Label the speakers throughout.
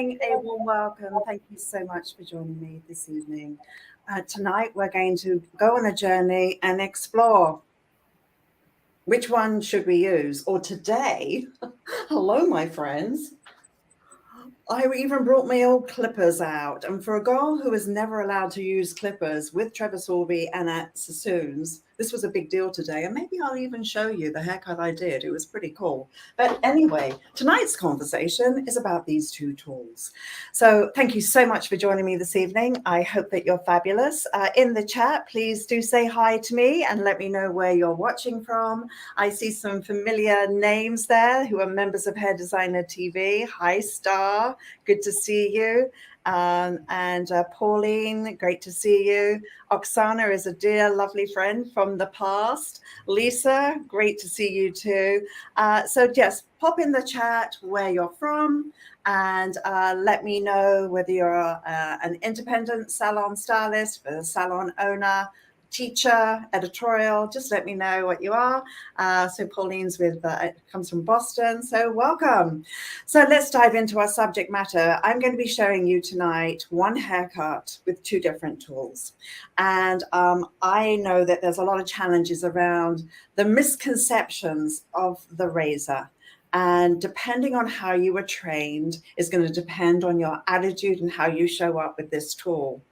Speaker 1: evening, a warm welcome. Thank you so much for joining me this evening. Tonight, we're going to go on a journey and explore which one should we use. Or today, hello, my friends. I even brought my old clippers out. And for a girl who was never allowed to use clippers with Trevor Sorbie and at Sassoon's, this was a big deal today. And maybe I'll even show you the haircut I did. It was pretty cool. But anyway, tonight's conversation is about these two tools. So thank you so much for joining me this evening. I hope that you're fabulous. In the chat, please do say hi to me and let me know where you're watching from. I see some familiar names there who are members of Hair Designer TV. Hi, Star. Good to see you. And Pauline, great to see you. Oksana is a dear, lovely friend from the past. Lisa, great to see you too. So just pop in the chat where you're from and let me know whether you're an independent salon stylist, a salon owner, teacher, editorial. Just let me know what you are. So Pauline's comes from Boston, so welcome. So let's dive into our subject matter. I'm going to be showing you tonight one haircut with two different tools. And I know that there's a lot of challenges around the misconceptions of the razor. And depending on how you were trained is going to depend on your attitude and how you show up with this tool.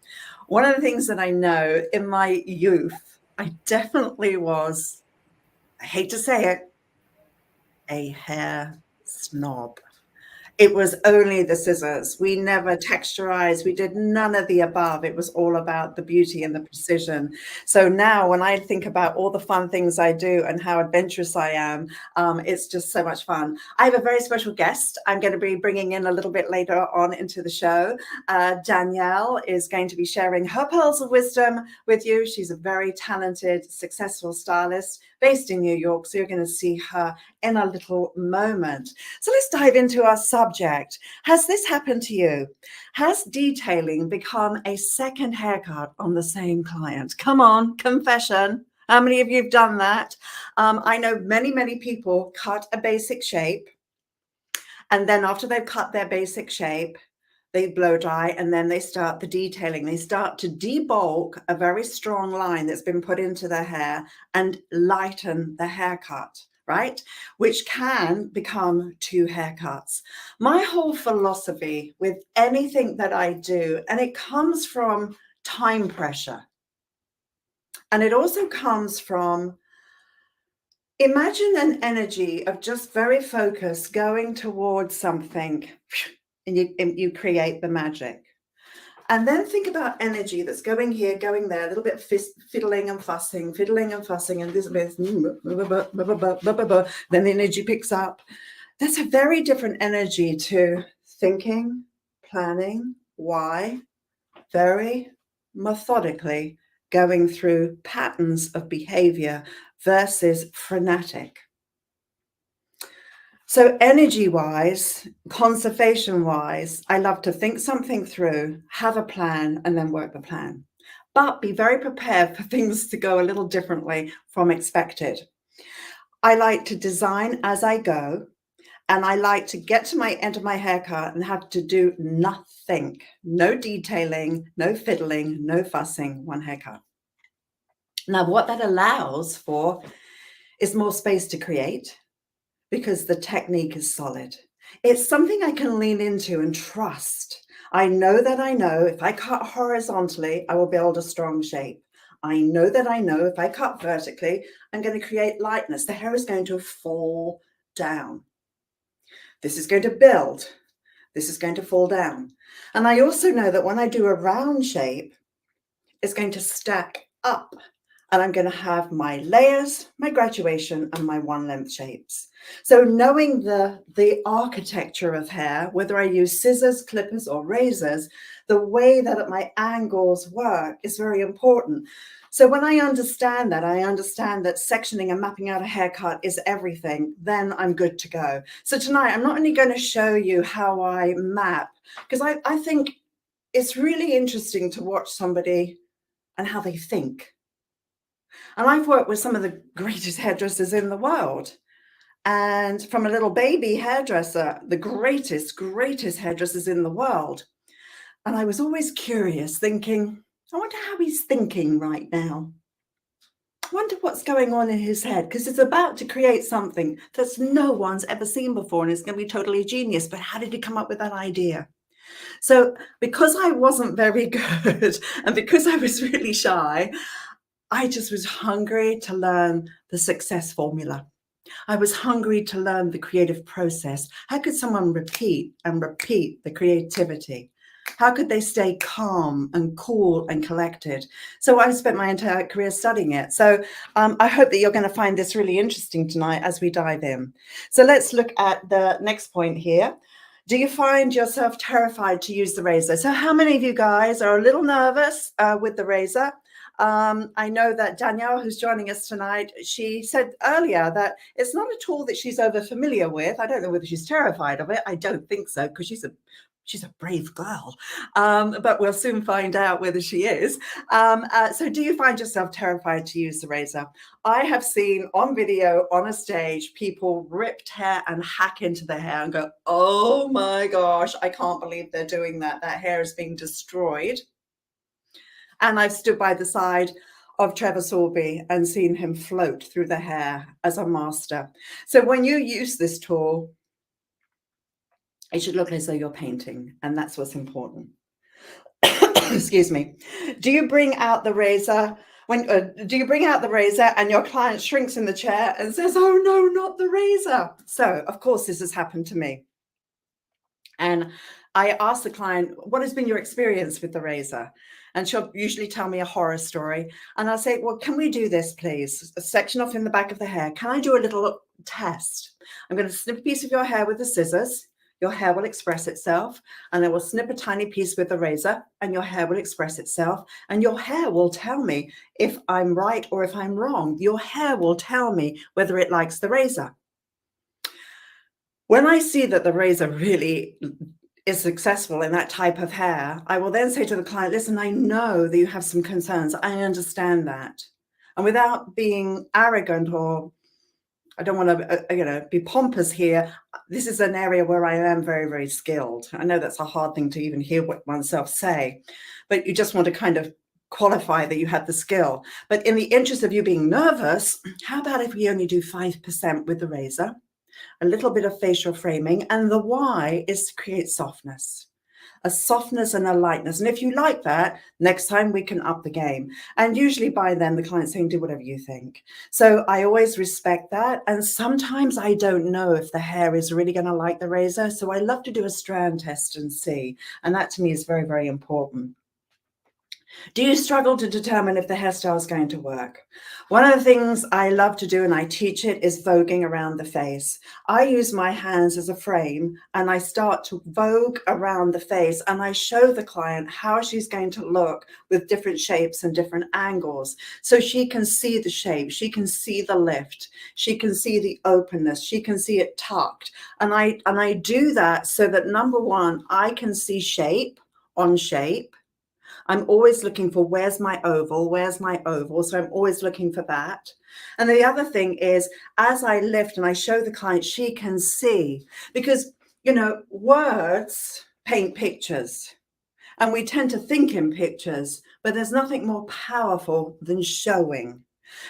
Speaker 1: One of the things that I know in my youth, I definitely was, I hate to say it, a hair snob. It was only the scissors. We never texturized. We did none of the above. It was all about the beauty and the precision. So now when I think about all the fun things I do and how adventurous I am, it's just so much fun. I have a very special guest I'm going to be bringing in a little bit later on into the show. Danielle is going to be sharing her pearls of wisdom with you. She's a very talented, successful stylist based in New York. So you're going to see her in a little moment. So let's dive into our subject. Has this happened to you? Has detailing become a second haircut on the same client? Come on, confession. How many of you have done that? I know many people cut a basic shape, and then after they've cut their basic shape, they blow dry, and then they start the detailing. They start to debulk a very strong line that's been put into their hair and lighten the haircut, right? Which can become two haircuts. My whole philosophy with anything that I do, and it comes from time pressure, and it also comes from, imagine an energy of just very focused going towards something, and you create the magic. And then think about energy that's going here, going there, a little bit fiddling and fussing, and this bit, then the energy picks up. That's a very different energy to thinking, planning, why, very methodically going through patterns of behavior versus frenetic. So energy-wise, conservation-wise, I love to think something through, have a plan, and then work the plan. But be very prepared for things to go a little differently from expected. I like to design as I go, and I like to get to my end of my haircut and have to do nothing. No detailing, no fiddling, no fussing, one haircut. Now, what that allows for is more space to create, because the technique is solid. It's something I can lean into and trust. I know if I cut horizontally, I will build a strong shape. I know if I cut vertically, I'm going to create lightness. The hair is going to fall down. This is going to build. This is going to fall down. And I also know that when I do a round shape, it's going to stack up. And I'm going to have my layers, my graduation, and my one length shapes. So knowing the architecture of hair, whether I use scissors, clippers, or razors, the way that my angles work is very important. So when I understand that sectioning and mapping out a haircut is everything, then I'm good to go. So tonight, I'm not only going to show you how I map, because I think it's really interesting to watch somebody and how they think. And I've worked with some of the greatest hairdressers in the world. and from a little baby hairdresser, the greatest hairdressers in the world. And I was always curious, thinking, I wonder how he's thinking right now. I wonder what's going on in his head, because it's about to create something that no one's ever seen before, and it's going to be totally genius. But how did he come up with that idea? So because I wasn't very good and because I was really shy, I just was hungry to learn the success formula. I was hungry to learn the creative process. How could someone repeat and repeat the creativity? How could they stay calm and cool and collected? So I spent my entire career studying it. So I hope that you're going to find this really interesting tonight as we dive in. So let's look at the next point here. Do you find yourself terrified to use the razor? So how many of you guys are a little nervous with the razor? I know that Danielle, who's joining us tonight, she said earlier that it's not a tool that she's over familiar with. I don't know whether she's terrified of it. I don't think so, because she's a brave girl, but we'll soon find out whether she is. So do you find yourself terrified to use the razor? I have seen on video, on a stage, people ripped hair and hack into their hair and go, oh my gosh, I can't believe they're doing that. That hair is being destroyed. And I've stood by the side of Trevor Sorby and seen him float through the hair as a master. So when you use this tool, it should look as though you're painting, and that's what's important. Excuse me. Do you bring out the razor do you bring out the razor and your client shrinks in the chair and says, oh no, not the razor? So of course this has happened to me. And I ask the client, what has been your experience with the razor? And she'll usually tell me a horror story. And I'll say, well, can we do this, please? A section off in the back of the hair. Can I do a little test? I'm going to snip a piece of your hair with the scissors. Your hair will express itself. And I will snip a tiny piece with the razor, and your hair will express itself. And your hair will tell me if I'm right or if I'm wrong. Your hair will tell me whether it likes the razor. When I see that the razor really is successful in that type of hair, I will then say to the client, listen, I know that you have some concerns. I understand that. And without being arrogant, or I don't want to, be pompous here, this is an area where I am very, very skilled. I know that's a hard thing to even hear what oneself say, but you just want to kind of qualify that you had the skill. But in the interest of you being nervous, how about if we only do 5% with the razor? A little bit of facial framing, and the why is to create softness, a softness and a lightness. And if you like that, next time we can up the game. And usually by then the client's saying, do whatever you think. So I always respect that. And sometimes I don't know if the hair is really going to like the razor. So I love to do a strand test and see. And that to me is very, very important. Do you struggle to determine if the hairstyle is going to work? One of the things I love to do, and I teach it, is voguing around the face. I use my hands as a frame and I start to vogue around the face, and I show the client how she's going to look with different shapes and different angles. So she can see the shape, she can see the lift, she can see the openness, she can see it tucked. And I do that so that, number one, I can see shape on shape. I'm always looking for where's my oval, so I'm always looking for that. And the other thing is, as I lift and I show the client, she can see, because, words paint pictures and we tend to think in pictures, but there's nothing more powerful than showing.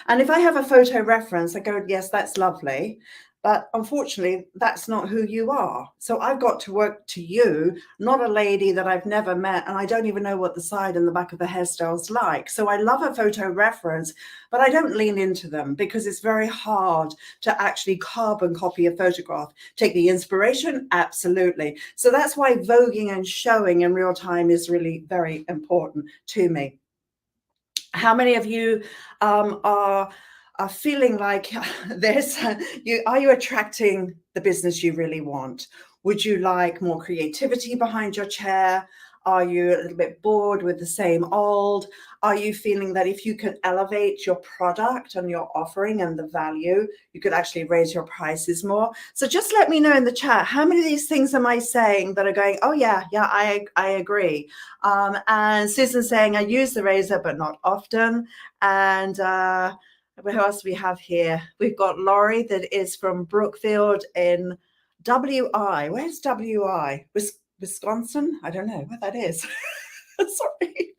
Speaker 1: And if I have a photo reference, I go, yes, that's lovely. But unfortunately, that's not who you are. So I've got to work to you, not a lady that I've never met, and I don't even know what the side and the back of the hairstyle's like. So I love a photo reference, but I don't lean into them because it's very hard to actually carbon copy a photograph. Take the inspiration, absolutely. So that's why voguing and showing in real time is really very important to me. How many of you are feeling like this? Are you attracting the business you really want? Would you like more creativity behind your chair? Are you a little bit bored with the same old? Are you feeling that if you could elevate your product and your offering and the value, you could actually raise your prices more? So just let me know in the chat, how many of these things am I saying that are going, oh yeah, I agree. And Susan's saying, I use the razor, but not often. And Who else do we have here? We've got Laurie that is from Brookfield in WI. Where's WI? Wisconsin? I don't know what that is. Sorry.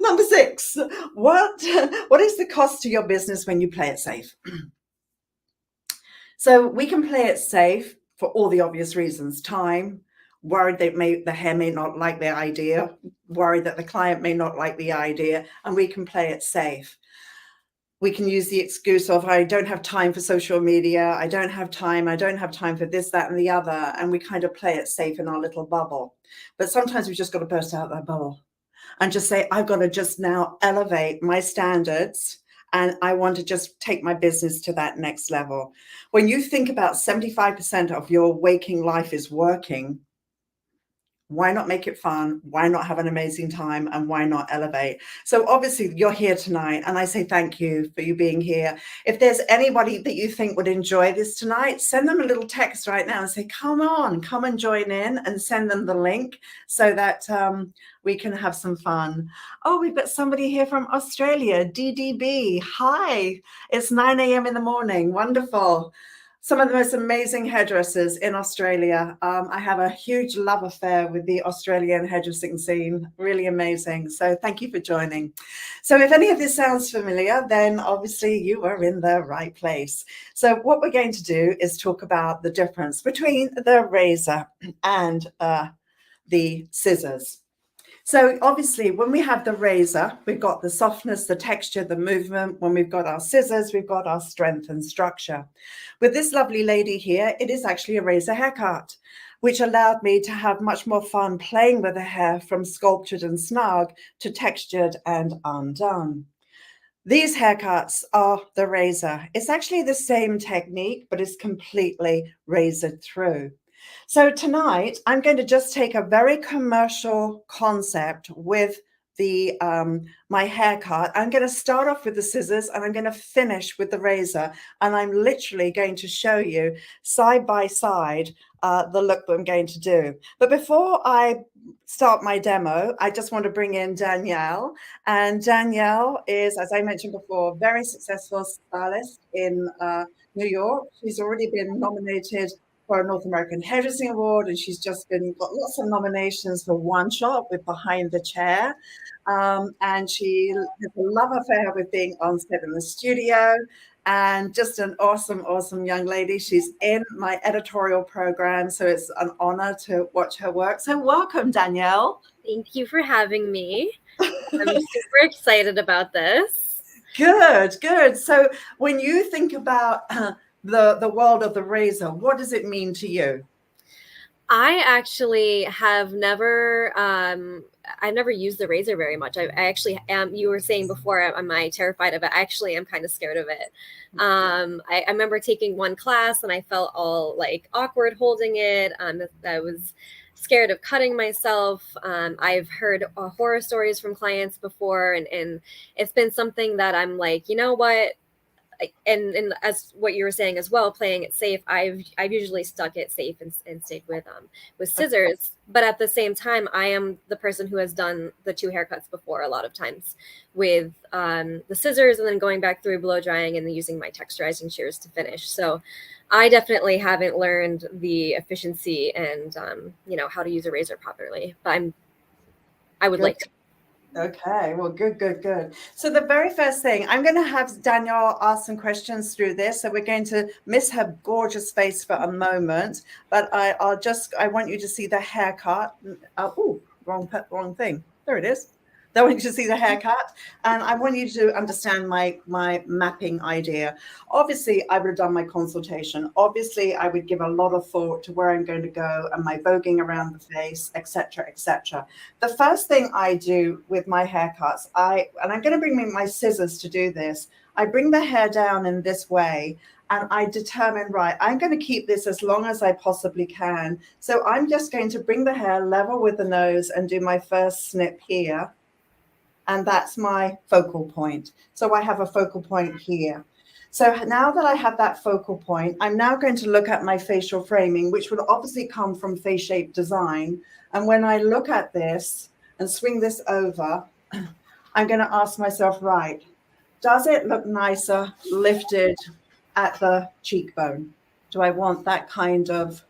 Speaker 1: Number 6. What is the cost to your business when you play it safe? So we can play it safe for all the obvious reasons. Time, worried that the hair may not like the idea, worried that the client may not like the idea, and we can play it safe. We can use the excuse of, I don't have time for social media, I don't have time for this, that, and the other, and we kind of play it safe in our little bubble. But sometimes we've just got to burst out that bubble and just say, I've got to just now elevate my standards, and I want to just take my business to that next level. When you think about 75% of your waking life is working, why not make it fun? Why not have an amazing time? And why not elevate? So obviously you're here tonight, and I say thank you for you being here. If there's anybody that you think would enjoy this tonight, send them a little text right now and say, come on, come and join in, and send them the link so that we can have some fun. Oh, we've got somebody here from Australia, DDB. Hi, it's 9 a.m. in the morning. Wonderful. Some of the most amazing hairdressers in Australia. I have a huge love affair with the Australian hairdressing scene. Really amazing. So thank you for joining. So if any of this sounds familiar, then obviously you are in the right place. So what we're going to do is talk about the difference between the razor and the scissors. So obviously when we have the razor, we've got the softness, the texture, the movement. When we've got our scissors, we've got our strength and structure. With this lovely lady here, it is actually a razor haircut, which allowed me to have much more fun playing with the hair from sculptured and snug to textured and undone. These haircuts are the razor. It's actually the same technique, but it's completely razored through. So tonight, I'm going to just take a very commercial concept with the my haircut. I'm going to start off with the scissors, and I'm going to finish with the razor. And I'm literally going to show you side by side the look that I'm going to do. But before I start my demo, I just want to bring in Danielle. And Danielle is, as I mentioned before, a very successful stylist in New York. She's already been nominated for a North American Hairdressing Award, and she's just got lots of nominations for One Shot with Behind the Chair. And she has a love affair with being on set in the studio, and just an awesome, awesome young lady. She's in my editorial program, so it's an honor to watch her work. So welcome, Danielle.
Speaker 2: Thank you for having me. I'm super excited about this.
Speaker 1: Good, good. So when you think about the world of the razor, what does it mean to you?
Speaker 2: I actually have never I've never used the razor very much. I actually am. You were saying before, am I terrified of it? Actually, I'm kind of scared of it. I remember taking one class and I felt all like awkward holding it. I was scared of cutting myself. I've heard horror stories from clients before, and it's been something that I'm like, you know what? And as what you were saying as well, playing it safe, I've usually stuck it safe and stayed with scissors. But at the same time, I am the person who has done the 2 haircuts before a lot of times with the scissors, and then going back through blow drying and then using my texturizing shears to finish. So I definitely haven't learned the efficiency and how to use a razor properly, but I would like to.
Speaker 1: Okay, well, good, good, good. So the very first thing, I'm going to have Danielle ask some questions through this. So we're going to miss her gorgeous face for a moment, but I want you to see the haircut. Oh, wrong thing. There it is. I want you to see the haircut, and I want you to understand my mapping idea. Obviously, I would have done my consultation. Obviously, I would give a lot of thought to where I'm going to go and my voguing around the face, etc., etc. The first thing I do with my haircuts, and I'm going to bring my scissors to do this. I bring the hair down in this way, and I determine, right, I'm going to keep this as long as I possibly can. So I'm just going to bring the hair level with the nose and do my first snip here. And that's my focal point. So I have a focal point here. So now that I have that focal point, I'm now going to look at my facial framing, which would obviously come from face shape design. And when I look at this and swing this over, I'm going to ask myself, right, Does it look nicer lifted at the cheekbone? Do I want that kind of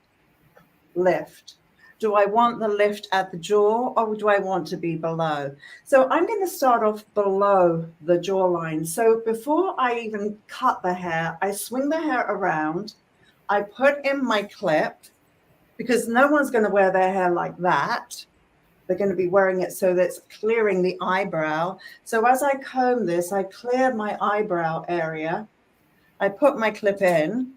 Speaker 1: lift? Do I want the lift at the jaw, or do I want to be below? So I'm going to start off below the jawline. So before I even cut the hair, I swing the hair around. I put in my clip, because no one's going to wear their hair like that. They're going to be wearing it so that it's clearing the eyebrow. So as I comb this, I clear my eyebrow area. I put my clip in.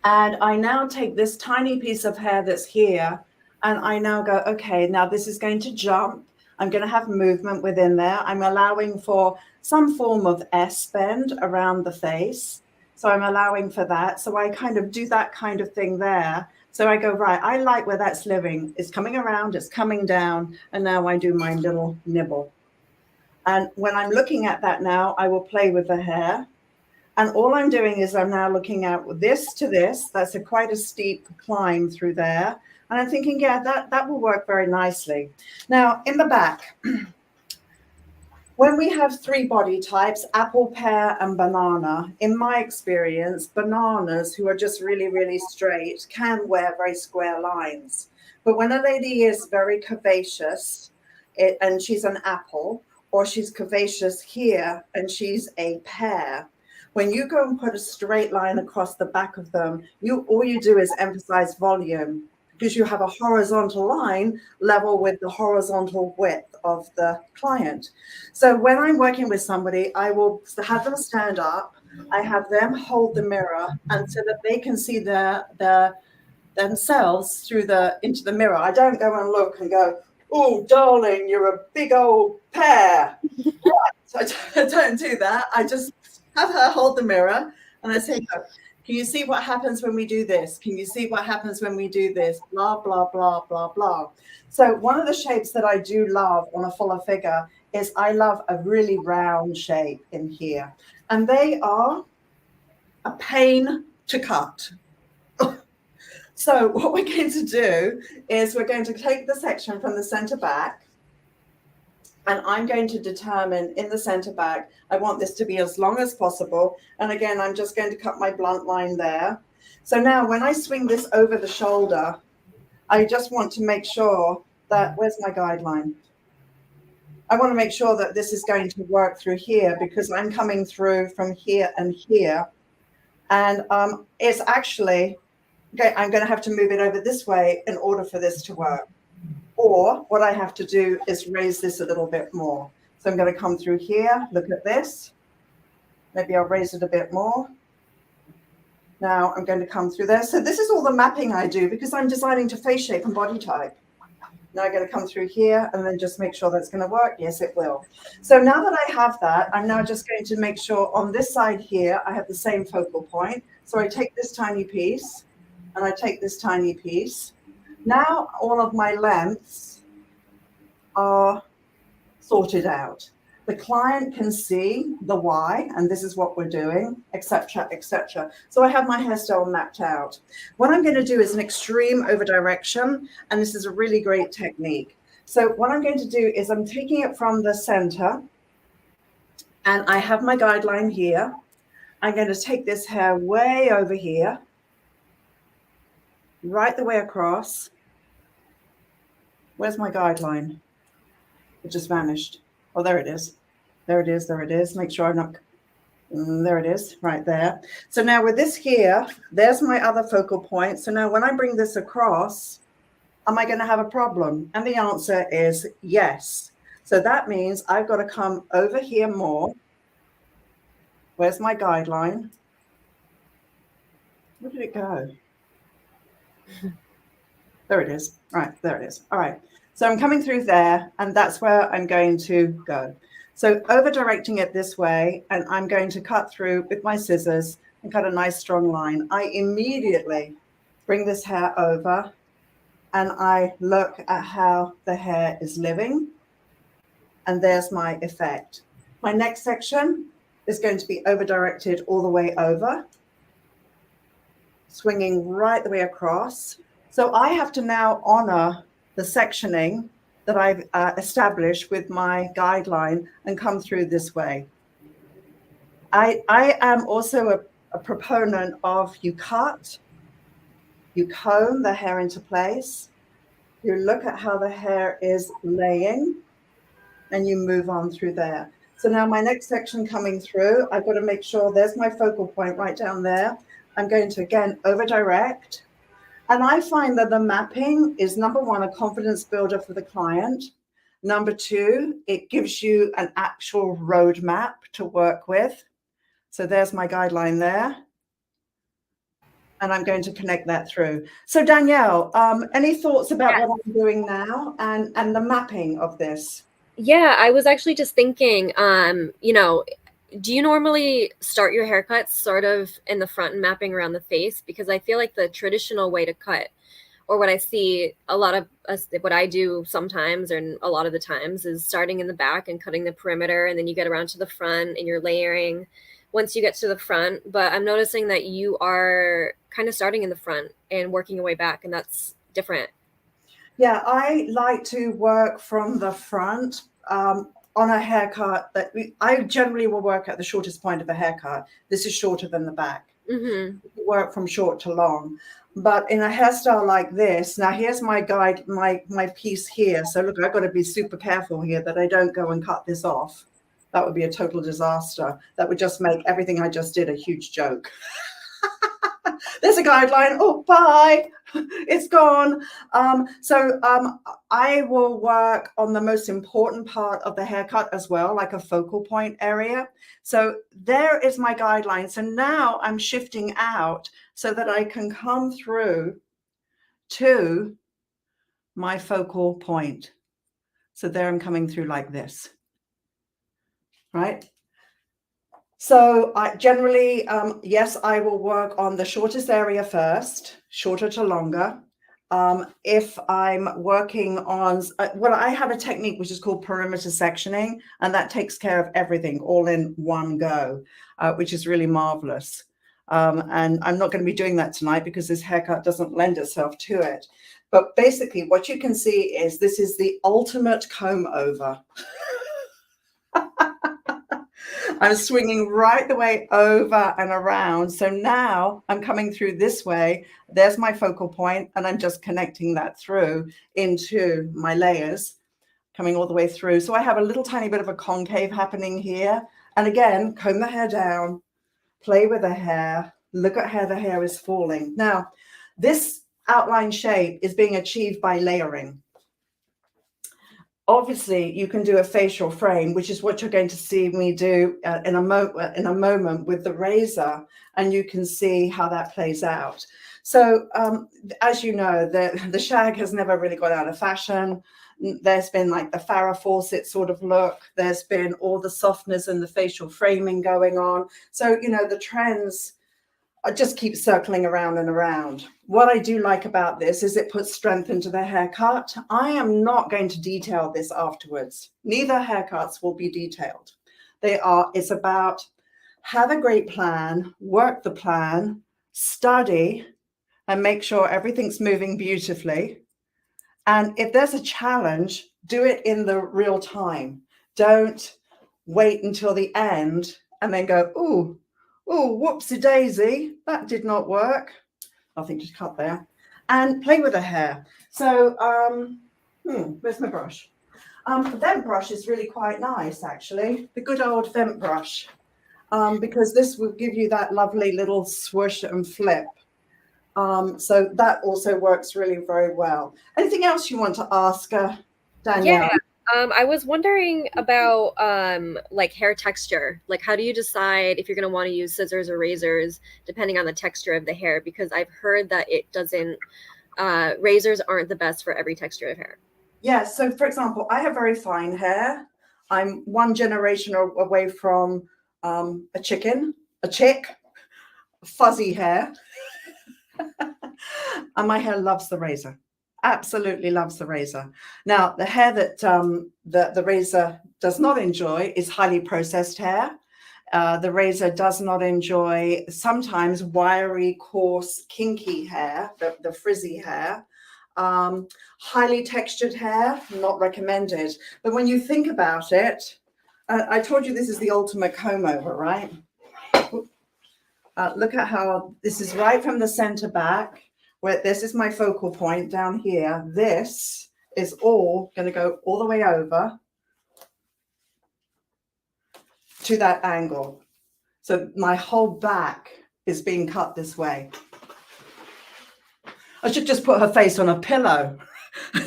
Speaker 1: And I now take this tiny piece of hair that's here, and I now go, okay, now this is going to jump. I'm going to have movement within there. I'm allowing for some form of S bend around the face. So I'm allowing for that. So I kind of do that kind of thing there. So I go, right, I like where that's living. It's coming around, it's coming down, and now I do my little nibble. And when I'm looking at that now, I will play with the hair. And all I'm doing is I'm now looking at this to this. That's quite a steep climb through there. And I'm thinking, yeah, that will work very nicely. Now, in the back, when we have three body types, apple, pear, and banana, in my experience, bananas who are just really, really straight can wear very square lines. But when a lady is very curvaceous, and she's an apple, or she's curvaceous here and she's a pear, when you go and put a straight line across the back of them, all you do is emphasize volume, because you have a horizontal line level with the horizontal width of the client. So when I'm working with somebody, I will have them stand up. I have them hold the mirror, and so that they can see themselves into the mirror. I don't go and look and go, oh, darling, you're a big old pear. So I don't do that. I just have her hold the mirror, and I say, look, can you see what happens when we do this? Can you see what happens when we do this? Blah, blah, blah, blah, blah. So one of the shapes that I do love on a fuller figure is I love a really round shape in here. And they are a pain to cut. So what we're going to do is we're going to take the section from the center back, and I'm going to determine in the center back, I want this to be as long as possible. And again, I'm just going to cut my blunt line there. So now when I swing this over the shoulder, I just want to make sure that, where's my guideline? I want to make sure that this is going to work through here, because I'm coming through from here and here. And it's actually, okay, I'm going to have to move it over this way in order for this to work. Or what I have to do is raise this a little bit more. So I'm going to come through here, look at this. Maybe I'll raise it a bit more. Now I'm going to come through there. So this is all the mapping I do, because I'm designing to face shape and body type. Now I'm going to come through here and then just make sure that's going to work. Yes, it will. So now that I have that, I'm now just going to make sure on this side here, I have the same focal point. So I take this tiny piece and I take this tiny piece. Now all of my lengths are sorted out. The client can see the why, and this is what we're doing, etc., etc. So I have my hairstyle mapped out. What I'm going to do is an extreme over direction, and this is a really great technique. So what I'm going to do is I'm taking it from the center, and I have my guideline here. I'm going to take this hair way over here, right the way across. Where's my guideline? It just vanished. Oh, there it is. There it is. There it is. Make sure I'm not. There it is, right there. So now with this here, there's my other focal point. So now when I bring this across, am I going to have a problem? And the answer is yes. So that means I've got to come over here more. Where's my guideline? Where did it go? There it is. Right, there it is. All right. So I'm coming through there, and that's where I'm going to go. So over directing it this way, and I'm going to cut through with my scissors and cut a nice strong line. I immediately bring this hair over, and I look at how the hair is living, and there's my effect. My next section is going to be over directed all the way over, swinging right the way across. So I have to now honor the sectioning that I've established with my guideline and come through this way. I am also a proponent of you cut, you comb the hair into place, you look at how the hair is laying, and you move on through there. So now my next section coming through, I've got to make sure there's my focal point right down there. I'm going to, again, over direct. And I find that the mapping is, number one, a confidence builder for the client. Number two, it gives you an actual roadmap to work with. So there's my guideline there. And I'm going to connect that through. So Danielle, any thoughts about what I'm doing now and the mapping of this?
Speaker 2: Yeah, I was actually just thinking, you know, do you normally start your haircuts sort of in the front and mapping around the face? Because I feel like the traditional way to cut, or what I see a lot of us, what I do sometimes and a lot of the times, is starting in the back and cutting the perimeter, and then you get around to the front and you're layering once you get to the front. But I'm noticing that you are kind of starting in the front and working your way back, and that's different.
Speaker 1: Yeah, I like to work from the front on a haircut that I generally will work at the shortest point of the haircut. This is shorter than the back.
Speaker 2: Mm-hmm.
Speaker 1: Work from short to long. But in a hairstyle like this, now here's my guide, my piece here. So look, I've got to be super careful here that I don't go and cut this off. That would be a total disaster. That would just make everything I just did a huge joke. There's a guideline. Oh, bye. It's gone. I will work on the most important part of the haircut as well, like a focal point area. So there is my guideline. So now I'm shifting out so that I can come through to my focal point. So there I'm coming through like this, right? So I generally, yes, I will work on the shortest area first, shorter to longer. If I'm working on, well, I have a technique which is called perimeter sectioning, and that takes care of everything all in one go, which is really marvelous. And I'm not going to be doing that tonight because this haircut doesn't lend itself to it. But basically what you can see is this is the ultimate comb over. I'm swinging right the way over and around. So now I'm coming through this way. There's my focal point, and I'm just connecting that through into my layers, coming all the way through. So I have a little tiny bit of a concave happening here. And again, comb the hair down, play with the hair, look at how the hair is falling. Now, this outline shape is being achieved by layering. Obviously, you can do a facial frame, which is what you're going to see me do in a moment with the razor, and you can see how that plays out. So as you know, the shag has never really gone out of fashion. There's been like the Farrah Fawcett sort of look. There's been all the softness and the facial framing going on. So, you know, the trends just keep circling around and around. What I do like about this is it puts strength into the haircut. I am not going to detail this afterwards. Neither haircuts will be detailed. It's about have a great plan, work the plan, study, and make sure everything's moving beautifully. And if there's a challenge, do it in the real time. Don't wait until the end and then go, ooh, whoopsie daisy, that did not work. Nothing to cut there. And play with the hair. So, where's my brush? The vent brush is really quite nice, actually. The good old vent brush, because this will give you that lovely little swoosh and flip. So that also works really very well. Anything else you want to ask, Danielle?
Speaker 2: Yeah. I was wondering about like hair texture. Like, how do you decide if you're going to want to use scissors or razors depending on the texture of the hair? Because I've heard that it doesn't, razors aren't the best for every texture of hair.
Speaker 1: Yeah. So, for example, I have very fine hair. I'm one generation away from a chick, fuzzy hair. And my hair loves the razor. Absolutely loves the razor. Now, the hair that the razor does not enjoy is highly processed hair. The razor does not enjoy sometimes wiry, coarse, kinky hair, the frizzy hair. Highly textured hair, not recommended. But when you think about it, I told you this is the ultimate comb over, right? Look at how this is right from the center back, where this is my focal point down here. This is all going to go all the way over to that angle. So my whole back is being cut this way. I should just put her face on a pillow.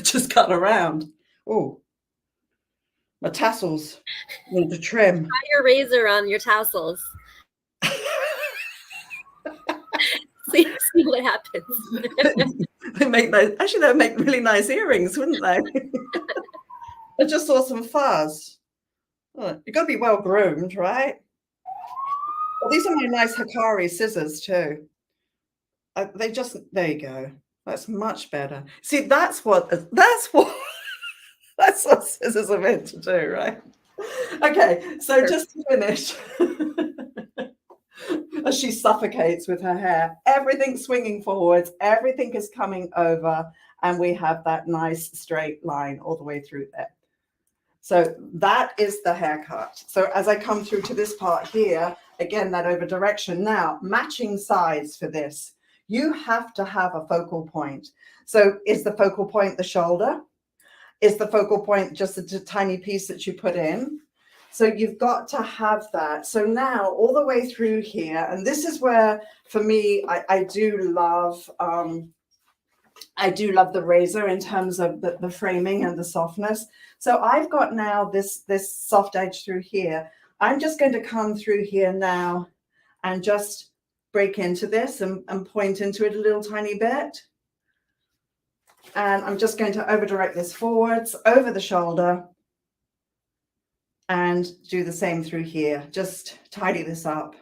Speaker 1: Just cut around. Oh, my tassels need to trim.
Speaker 2: Try your razor on your tassels. see what happens.
Speaker 1: They make those. Actually, they would make really nice earrings, wouldn't they? I just saw some fuzz. Oh, you've got to be well groomed, right? Well, these are my nice Hikari scissors too. They just, there you go. That's much better. See, that's what scissors are meant to do, right? Okay, so just to finish, as she suffocates with her hair, everything's swinging forwards, everything is coming over, and we have that nice straight line all the way through there. So that is the haircut. So as I come through to this part here, again, that over direction. Now, matching sides for this. You have to have a focal point. So is the focal point the shoulder? Is the focal point just a tiny piece that you put in? So you've got to have that. So now all the way through here, and this is where, for me, I do love the razor in terms of the framing and the softness. So I've got now this soft edge through here. I'm just going to come through here now and just break into this and point into it a little tiny bit. And I'm just going to over direct this forwards, over the shoulder, and do the same through here. Just tidy this up.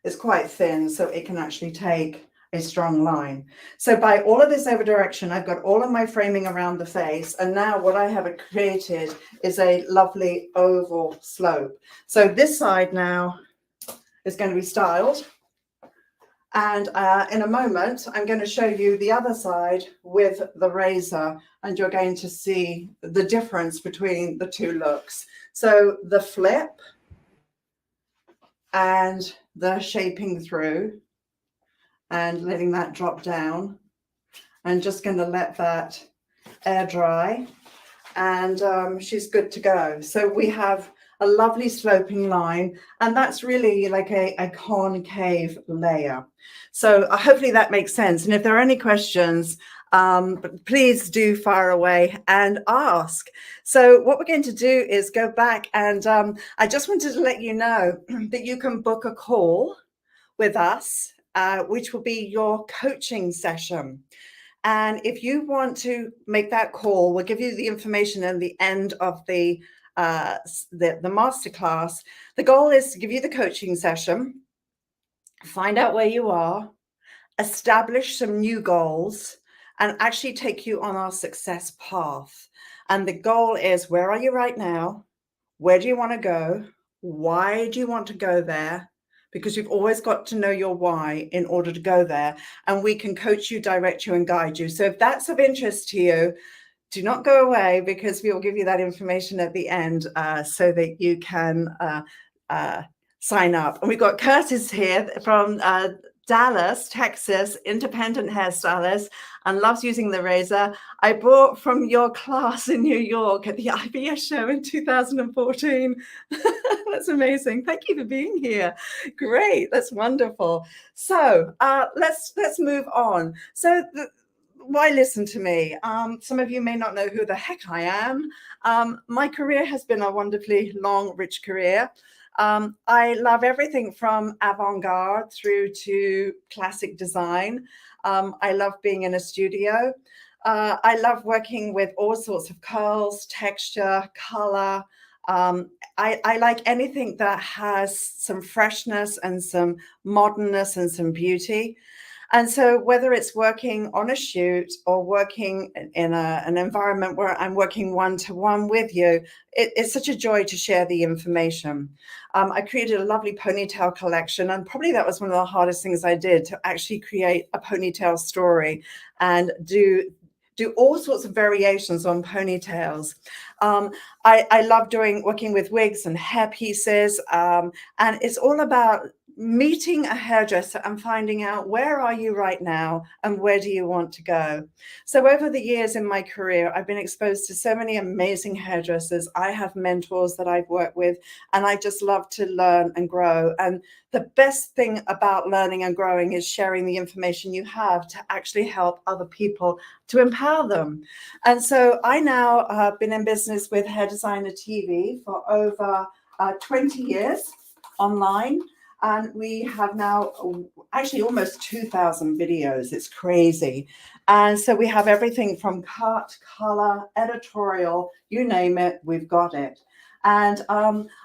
Speaker 1: It's quite thin, so it can actually take a strong line. So by all of this over direction, I've got all of my framing around the face. And now what I have created is a lovely oval slope. So this side now is going to be styled. And in a moment, I'm going to show you the other side with the razor, and you're going to see the difference between the two looks. So the flip and the shaping through and letting that drop down. I'm just going to let that air dry, and she's good to go. So we have a lovely sloping line, and that's really like a concave layer. So hopefully that makes sense. And if there are any questions, please do fire away and ask. So what we're going to do is go back, and I just wanted to let you know that you can book a call with us, which will be your coaching session. And if you want to make that call, we'll give you the information at the end of the masterclass. The goal is to give you the coaching session, find out where you are, establish some new goals, and actually take you on our success path. And the goal is, where are you right now? Where do you want to go? Why do you want to go there? Because you've always got to know your why in order to go there. And we can coach you, direct you, and guide you. So if that's of interest to you, do not go away, because we will give you that information at the end so that you can sign up. And we've got Curtis here from Dallas, Texas, independent hairstylist, and loves using the razor. I bought from your class in New York at the IBS show in 2014. That's amazing. Thank you for being here. Great. That's wonderful. So let's move on. So why listen to me? Some of you may not know who the heck I am. My career has been a wonderfully long, rich career. I love everything from avant-garde through to classic design. I love being in a studio. I love working with all sorts of curls, texture, color. I like anything that has some freshness and some modernness and some beauty. And so whether it's working on a shoot or working in an environment where I'm working one-to-one with you, it's such a joy to share the information. I created a lovely ponytail collection, and probably that was one of the hardest things I did, to actually create a ponytail story and do do all sorts of variations on ponytails. I love working with wigs and hair pieces, and it's all about meeting a hairdresser and finding out where are you right now and where do you want to go. So over the years in my career, I've been exposed to so many amazing hairdressers. I have mentors that I've worked with, and I just love to learn and grow. And the best thing about learning and growing is sharing the information you have to actually help other people, to empower them. And so I now have been in business with Hair Designer TV for over 20 years online. And we have now actually almost 2,000 videos. It's crazy. And so we have everything from cut, color, editorial, you name it, we've got it. And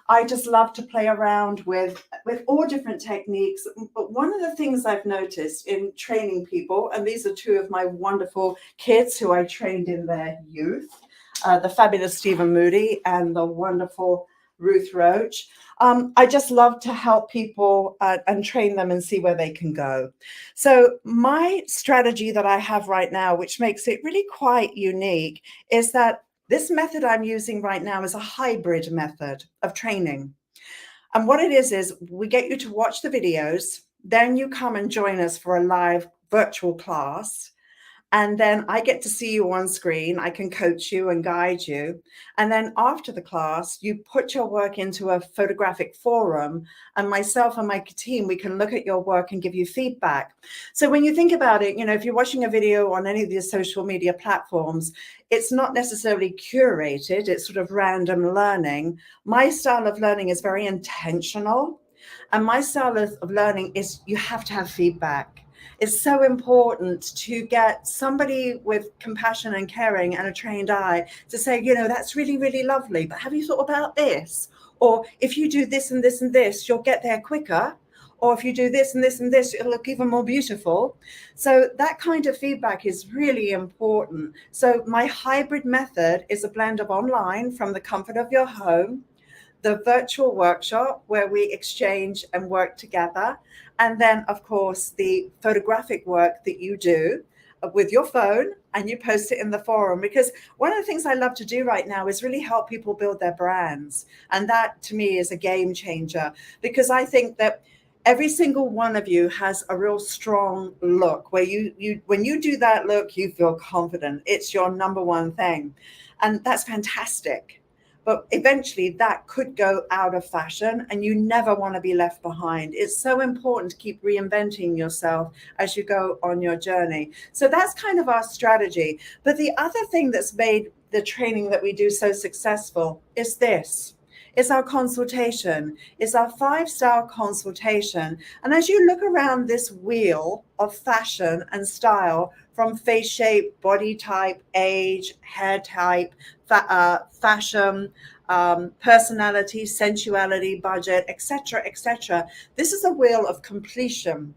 Speaker 1: I just love to play around with all different techniques. But one of the things I've noticed in training people, and these are two of my wonderful kids who I trained in their youth, the fabulous Stephen Moody and the wonderful Ruth Roach. I just love to help people and train them and see where they can go. So my strategy that I have right now, which makes it really quite unique, is that this method I'm using right now is a hybrid method of training. And what it is we get you to watch the videos, then you come and join us for a live virtual class. And then I get to see you on screen. I can coach you and guide you. And then after the class, you put your work into a photographic forum, and myself and my team, we can look at your work and give you feedback. So when you think about it, if you're watching a video on any of these social media platforms, it's not necessarily curated. It's sort of random learning. My style of learning is very intentional. And my style of learning is you have to have feedback. It's so important to get somebody with compassion and caring and a trained eye to say, that's really, really lovely, but have you thought about this? Or if you do this and this and this, you'll get there quicker. Or if you do this and this and this, it'll look even more beautiful. So that kind of feedback is really important. So my hybrid method is a blend of online from the comfort of your home, the virtual workshop where we exchange and work together, and then, of course, the photographic work that you do with your phone and you post it in the forum. Because one of the things I love to do right now is really help people build their brands. And that, to me, is a game changer, because I think that every single one of you has a real strong look where when you do that look, you feel confident. It's your number one thing. And that's fantastic. But eventually that could go out of fashion, and you never want to be left behind. It's so important to keep reinventing yourself as you go on your journey. So that's kind of our strategy. But the other thing that's made the training that we do so successful is this. It's our consultation. It's our 5-star consultation. And as you look around this wheel of fashion and style, from face shape, body type, age, hair type, fashion, personality, sensuality, budget, etc., etc. This is a wheel of completion.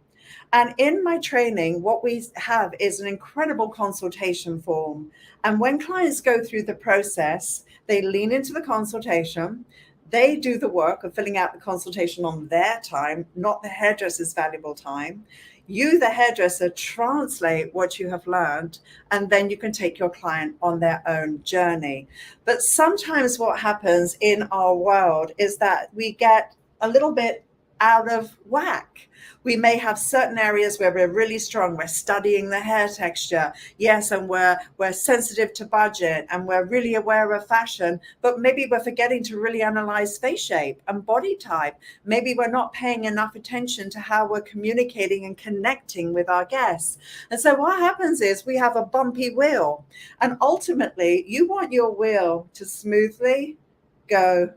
Speaker 1: And in my training, what we have is an incredible consultation form. And when clients go through the process, they lean into the consultation. They do the work of filling out the consultation on their time, not the hairdresser's valuable time. You, the hairdresser, translate what you have learned, and then you can take your client on their own journey. But sometimes what happens in our world is that we get a little bit out of whack. We may have certain areas where we're really strong. We're studying the hair texture. Yes, and we're sensitive to budget, and we're really aware of fashion, but maybe we're forgetting to really analyze face shape and body type. Maybe we're not paying enough attention to how we're communicating and connecting with our guests. And so what happens is we have a bumpy wheel, and ultimately you want your wheel to smoothly go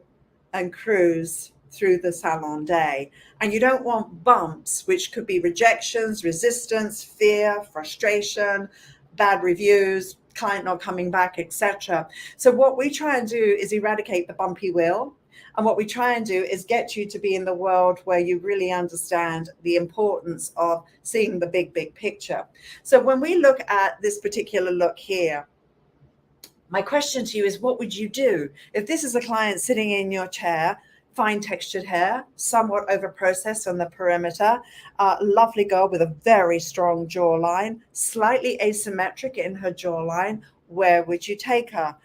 Speaker 1: and cruise through the salon day. And you don't want bumps, which could be rejections, resistance, fear, frustration, bad reviews, client not coming back, etc. So what we try and do is eradicate the bumpy wheel. And what we try and do is get you to be in the world where you really understand the importance of seeing the big, big picture. So when we look at this particular look here, my question to you is, what would you do if this is a client sitting in your chair, fine textured hair, somewhat over-processed on the perimeter, lovely girl with a very strong jawline, slightly asymmetric in her jawline. Where would you take her?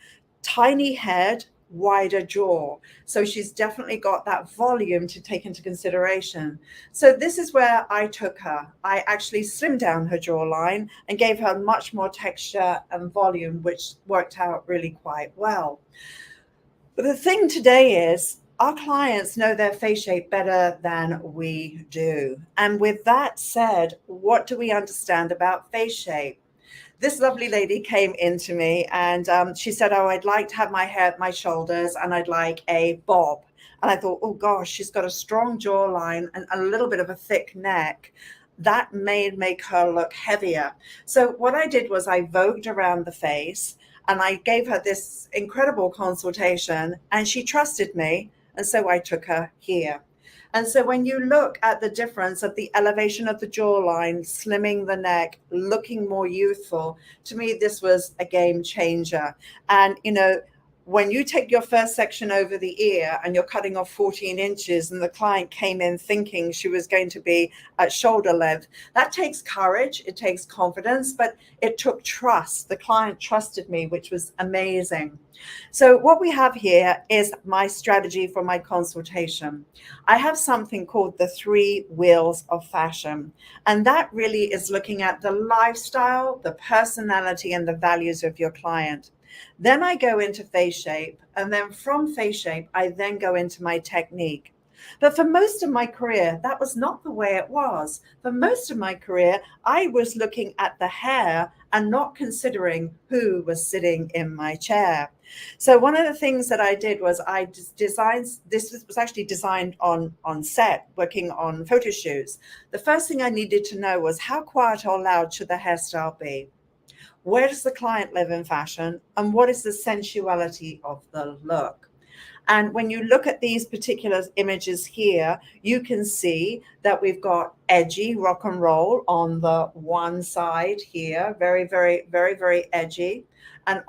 Speaker 1: Tiny head, wider jaw. So she's definitely got that volume to take into consideration. So this is where I took her. I actually slimmed down her jawline and gave her much more texture and volume, which worked out really quite well. But the thing today is our clients know their face shape better than we do. And with that said, what do we understand about face shape? This lovely lady came into me and she said, oh, I'd like to have my hair at my shoulders and I'd like a bob. And I thought, oh gosh, she's got a strong jawline and a little bit of a thick neck. That may make her look heavier. So what I did was I vogued around the face and I gave her this incredible consultation and she trusted me. And so I took her here. And so when you look at the difference of the elevation of the jawline, slimming the neck, looking more youthful, to me, this was a game changer. And, you know, when you take your first section over the ear and you're cutting off 14 inches and the client came in thinking she was going to be at shoulder length, that takes courage, it takes confidence, but it took trust. The client trusted me, which was amazing. So what we have here is my strategy for my consultation. I have something called the 3 wheels of fashion, and that really is looking at the lifestyle, the personality, and the values of your client. Then I go into face shape, and then from face shape, I then go into my technique. But for most of my career, that was not the way it was. For most of my career, I was looking at the hair and not considering who was sitting in my chair. So one of the things that I did was I designed, this was actually designed on set, working on photo shoots. The first thing I needed to know was how quiet or loud should the hairstyle be? Where does the client live in fashion? And what is the sensuality of the look? And when you look at these particular images here, you can see that we've got edgy rock and roll on the one side here, very, very, very, very edgy. And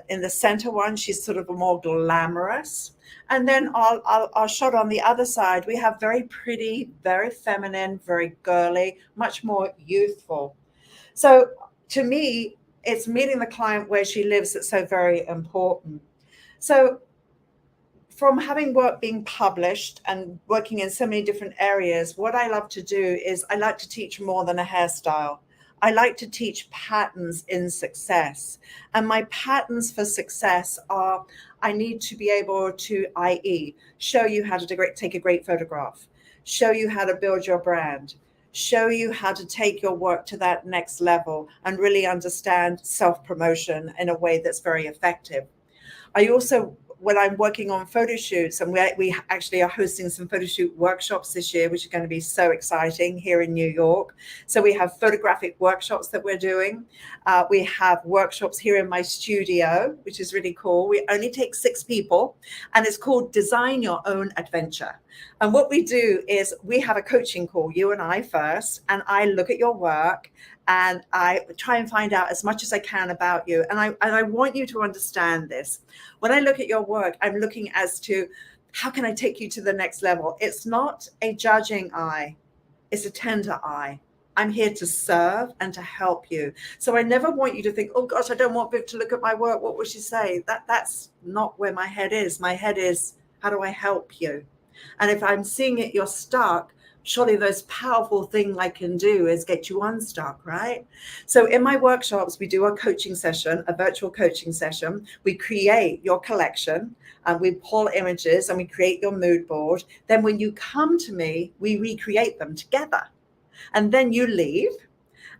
Speaker 1: in the center one, she's sort of more glamorous. And then our shot on the other side, we have very pretty, very feminine, very girly, much more youthful. So to me, it's meeting the client where she lives that's so very important. So from having work being published and working in so many different areas, what I love to do is I like to teach more than a hairstyle. I like to teach patterns in success. And my patterns for success are, I need to be able to, i.e., show you how to take a great photograph, show you how to build your brand, show you how to take your work to that next level and really understand self-promotion in a way that's very effective. I also, when I'm working on photo shoots, and we actually are hosting some photo shoot workshops this year, which are going to be so exciting here in New York. So we have photographic workshops that we're doing. We have workshops here in my studio, which is really cool. We only take 6 people, and it's called Design Your Own Adventure. And what we do is we have a coaching call, you and I first, and I look at your work and I try and find out as much as I can about you. And I want you to understand this. When I look at your work, I'm looking as to how can I take you to the next level? It's not a judging eye. It's a tender eye. I'm here to serve and to help you. So I never want you to think, oh gosh, I don't want Viv to look at my work. What will she say? That's not where my head is. My head is, how do I help you? And if I'm seeing it, you're stuck, surely the most powerful thing I can do is get you unstuck, right? So in my workshops, we do a coaching session, a virtual coaching session. We create your collection and we pull images and we create your mood board. Then when you come to me, we recreate them together. And then you leave.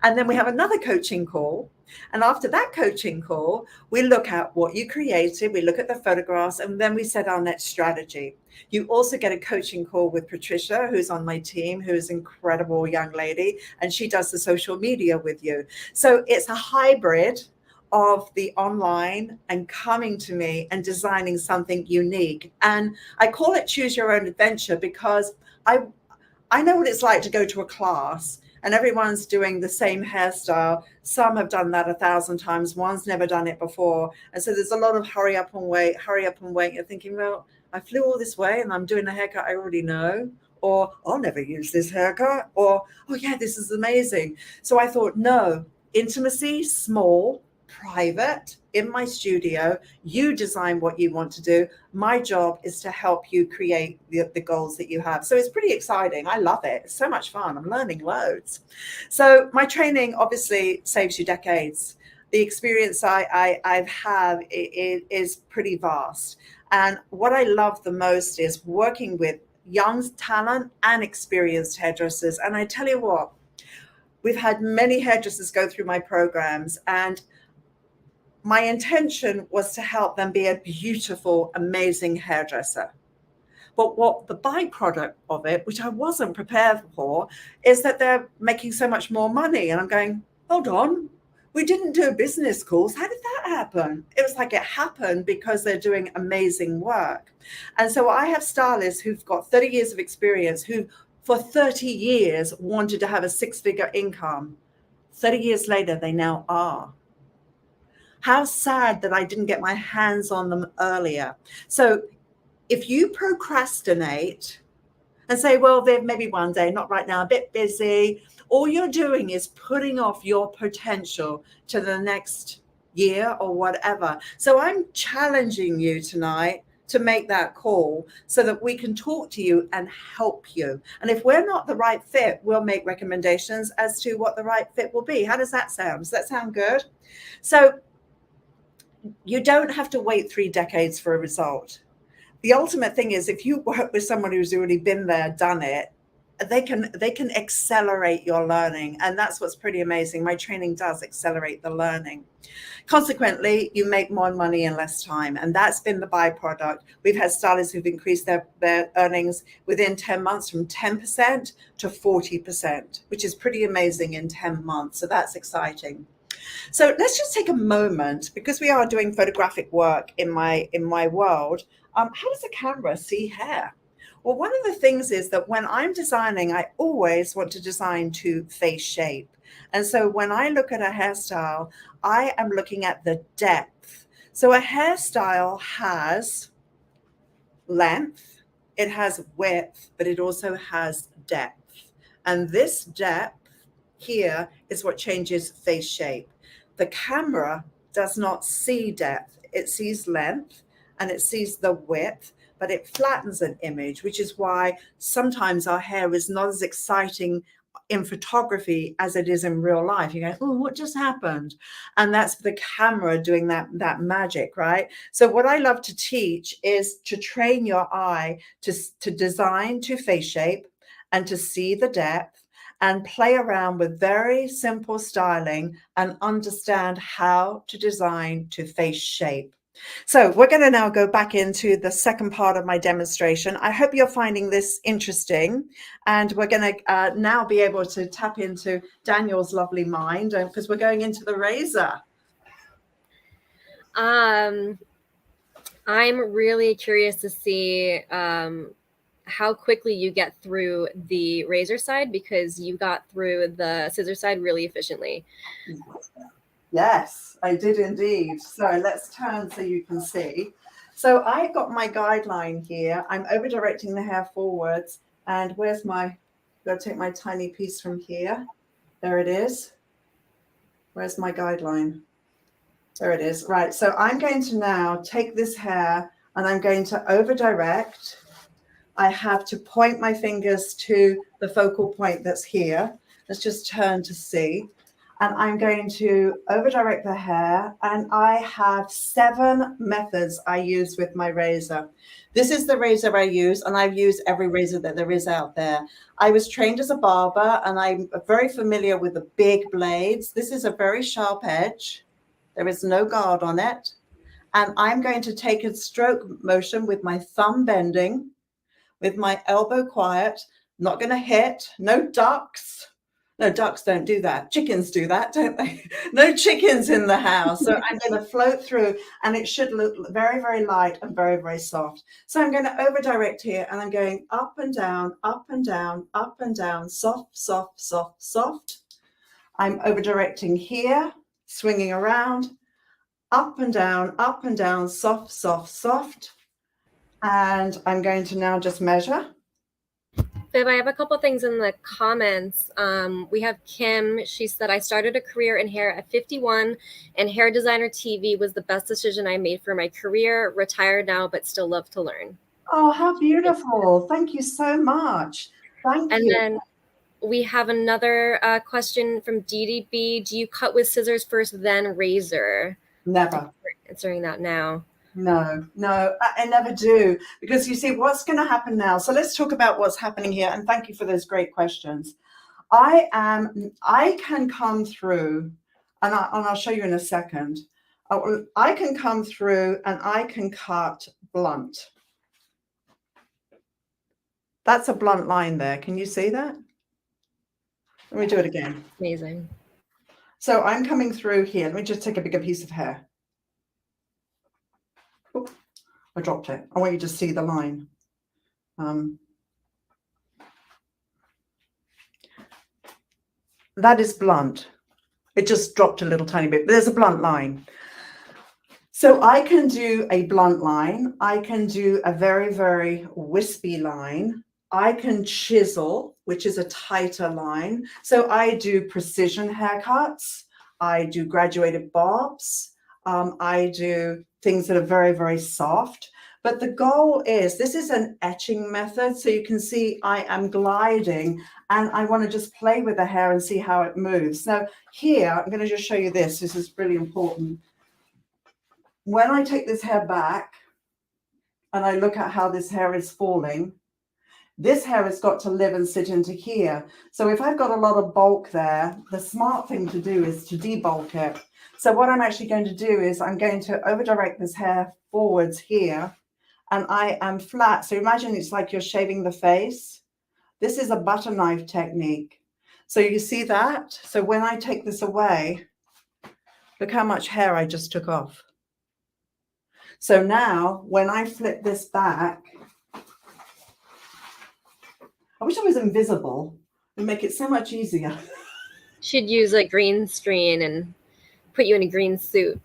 Speaker 1: And then we have another coaching call. And after that coaching call, we look at what you created, we look at the photographs, and then we set our next strategy. You also get a coaching call with Patricia, who's on my team, who is an incredible young lady, and she does the social media with you. So it's a hybrid of the online and coming to me and designing something unique. And I call it Choose Your Own Adventure because I know what it's like to go to a class and everyone's doing the same hairstyle. Some have done that 1,000 times. One's never done it before. And so there's a lot of hurry up and wait. You're thinking, well, I flew all this way and I'm doing a haircut I already know, or I'll never use this haircut, or, oh yeah, this is amazing. So I thought, no, intimacy, small, private, in my studio. You design what you want to do. My job is to help you create the goals that you have. So it's pretty exciting. I love it. It's so much fun. I'm learning loads. So my training obviously saves you decades. The experience I've had is pretty vast. And what I love the most is working with young talent and experienced hairdressers. And I tell you what, we've had many hairdressers go through my programs, and my intention was to help them be a beautiful, amazing hairdresser. But what the byproduct of it, which I wasn't prepared for, is that they're making so much more money. And I'm going, hold on, we didn't do a business course. How did that happen? It was like it happened because they're doing amazing work. And so I have stylists who've got 30 years of experience who for 30 years wanted to have a six-figure income. 30 years later, they now are. How sad that I didn't get my hands on them earlier. So if you procrastinate and say, well, maybe one day, not right now, a bit busy, all you're doing is putting off your potential to the next year or whatever. So I'm challenging you tonight to make that call so that we can talk to you and help you. And if we're not the right fit, we'll make recommendations as to what the right fit will be. How does that sound? Does that sound good? So you don't have to wait 3 decades for a result. The ultimate thing is, if you work with someone who's already been there, done it, they can accelerate your learning. And that's what's pretty amazing. My training does accelerate the learning. Consequently, you make more money in less time. And that's been the byproduct. We've had stylists who've increased their earnings within 10 months from 10% to 40%, which is pretty amazing in 10 months. So that's exciting. So let's just take a moment, because we are doing photographic work in my world. How does a camera see hair? Well, one of the things is that when I'm designing, I always want to design to face shape. And so when I look at a hairstyle, I am looking at the depth. So a hairstyle has length, it has width, but it also has depth. And this depth here is what changes face shape. The camera does not see depth. It sees length and it sees the width, but it flattens an image, which is why sometimes our hair is not as exciting in photography as it is in real life. You go, oh, what just happened? And that's the camera doing that magic, right? So what I love to teach is to train your eye to design to face shape and to see the depth, and play around with very simple styling and understand how to design to face shape. So we're going to now go back into the second part of my demonstration. I hope you're finding this interesting, and we're going to now be able to tap into Daniel's lovely mind, because we're going into the razor.
Speaker 2: I'm really curious to see how quickly you get through the razor side, because you got through the scissor side really efficiently.
Speaker 1: Yes, I did indeed. So let's turn so you can see. So I've got my guideline here. I'm over directing the hair forwards. And where's my, got to take my tiny piece from here. There it is. Where's my guideline? There it is. Right. So I'm going to now take this hair and I'm going to over direct. I have to point my fingers to the focal point that's here. Let's just turn to see. And I'm going to over direct the hair. And I have 7 methods I use with my razor. This is the razor I use, and I've used every razor that there is out there. I was trained as a barber, and I'm very familiar with the big blades. This is a very sharp edge. There is no guard on it. And I'm going to take a stroke motion with my thumb bending, with my elbow quiet, not going to hit, no ducks. No, ducks don't do that. Chickens do that, don't they? No chickens in the house. So I'm going to float through, and it should look very, very light and very, very soft. So I'm going to over direct here, and I'm going up and down, up and down, up and down, soft, soft, soft, soft. I'm over directing here, swinging around, up and down, soft, soft, soft. And I'm going to now just measure.
Speaker 2: Viv, I have a couple things in the comments. We have Kim. She said, I started a career in hair at 51, and hair designer TV was the best decision I made for my career. Retired now, but still love to learn.
Speaker 1: Oh, how beautiful. Thank you so much. Thank
Speaker 2: And
Speaker 1: you.
Speaker 2: then we have another question from DDB. Do you cut with scissors first, then razor?
Speaker 1: Never.
Speaker 2: We're answering that now.
Speaker 1: No, I never do. Because you see, what's going to happen now? So let's talk about what's happening here. And thank you for those great questions. I can come through, and I'll show you in a second. I can come through and I can cut blunt. That's a blunt line there. Can you see that? Let me do it again.
Speaker 2: Amazing.
Speaker 1: So I'm coming through here. Let me just take a bigger piece of hair. Oh, I dropped it. I want you to see the line. That is blunt. It just dropped a little tiny bit, but there's a blunt line. So I can do a blunt line. I can do a very, very wispy line. I can chisel, which is a tighter line. So I do precision haircuts. I do graduated bobs. I do things that are very, very soft. But the goal is, this is an etching method. So you can see I am gliding and I want to just play with the hair and see how it moves. Now here, I'm going to just show you this. This is really important. When I take this hair back and I look at how this hair is falling, this hair has got to live and sit into here. So if I've got a lot of bulk there, the smart thing to do is to debulk it. So what I'm actually going to do is I'm going to over direct this hair forwards here, and I am flat. So imagine it's like you're shaving the face. This is a butter knife technique. So you see that? So when I take this away, look how much hair I just took off. So now when I flip this back, I wish I was invisible. It'd make it so much easier.
Speaker 2: Should use a green screen and put you in a green suit.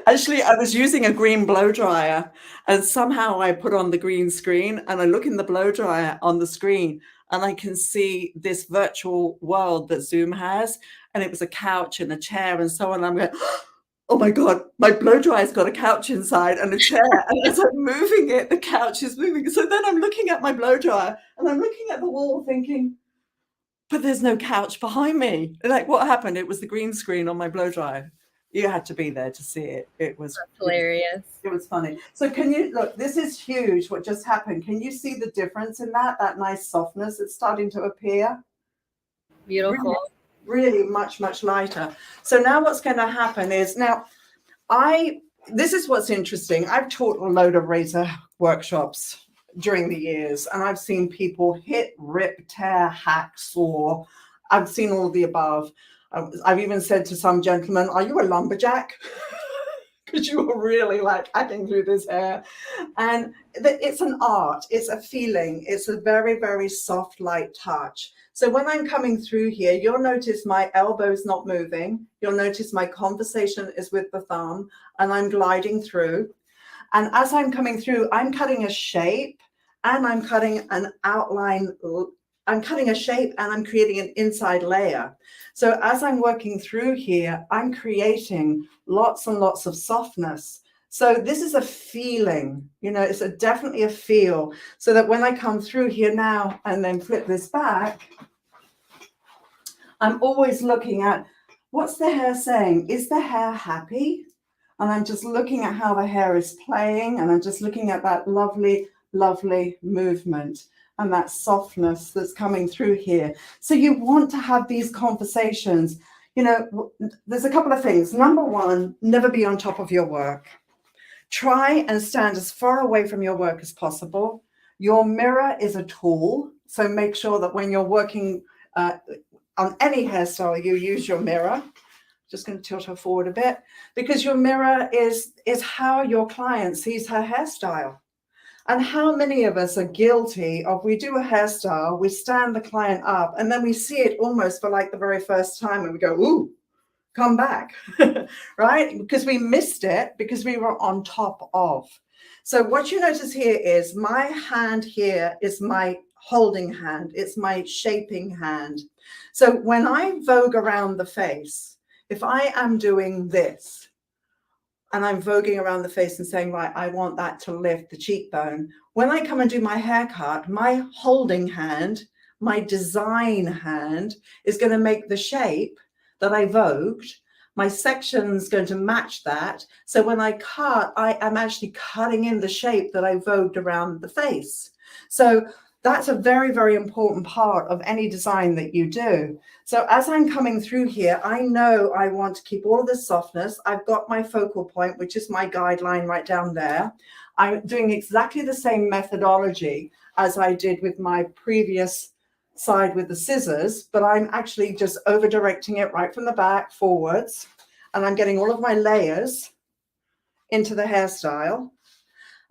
Speaker 1: Actually, I was using a green blow dryer and somehow I put on the green screen and I look in the blow dryer on the screen and I can see this virtual world that Zoom has. And it was a couch and a chair and so on. I'm going, oh my God, my blow dryer's got a couch inside and a chair. And as I'm moving it, the couch is moving. So then I'm looking at my blow dryer and I'm looking at the wall thinking, but there's no couch behind me. Like, what happened? It was the green screen on my blow dryer. You had to be there to see it. It was
Speaker 2: hilarious.
Speaker 1: It was funny. So can you look, this is huge what just happened. Can you see the difference in that nice softness that's starting to appear?
Speaker 2: Beautiful.
Speaker 1: Really much, much lighter. So now what's going to happen is this is what's interesting. I've taught a load of razor workshops during the years, and I've seen people hit, rip, tear, hack, saw. I've seen all of the above. I've even said to some gentlemen, are you a lumberjack? Because you were really like hacking through this hair. And it's an art, it's a feeling, it's a very, very soft, light touch. So when I'm coming through here, you'll notice my elbow's not moving. You'll notice my conversation is with the thumb and I'm gliding through. And as I'm coming through, I'm cutting a shape and I'm cutting an outline. I'm cutting a shape and I'm creating an inside layer. So as I'm working through here, I'm creating lots and lots of softness. So this is a feeling, it's definitely a feel. So that when I come through here now and then flip this back, I'm always looking at what's the hair saying? Is the hair happy? And I'm just looking at how the hair is playing and I'm just looking at that lovely, lovely movement and that softness that's coming through here. So you want to have these conversations. There's a couple of things. Number one, never be on top of your work. Try and stand as far away from your work as possible. Your mirror is a tool. So make sure that when you're working on any hairstyle, you use your mirror. Just going to tilt her forward a bit because your mirror is how your client sees her hairstyle. And how many of us are guilty of, we do a hairstyle, we stand the client up, and then we see it almost for like the very first time and we go, ooh, come back, right? Because we missed it because we were on top of. So what you notice here is my hand here is my holding hand. It's my shaping hand. So when I vogue around the face, if I am doing this and I'm voguing around the face and saying, right, I want that to lift the cheekbone. When I come and do my haircut, my holding hand, my design hand is going to make the shape that I vogued. My section's going to match that. So when I cut, I am actually cutting in the shape that I vogued around the face. So that's a very, very important part of any design that you do. So as I'm coming through here, I know I want to keep all of this softness. I've got my focal point, which is my guideline right down there. I'm doing exactly the same methodology as I did with my previous side with the scissors, but I'm actually just over directing it right from the back forwards. And I'm getting all of my layers into the hairstyle.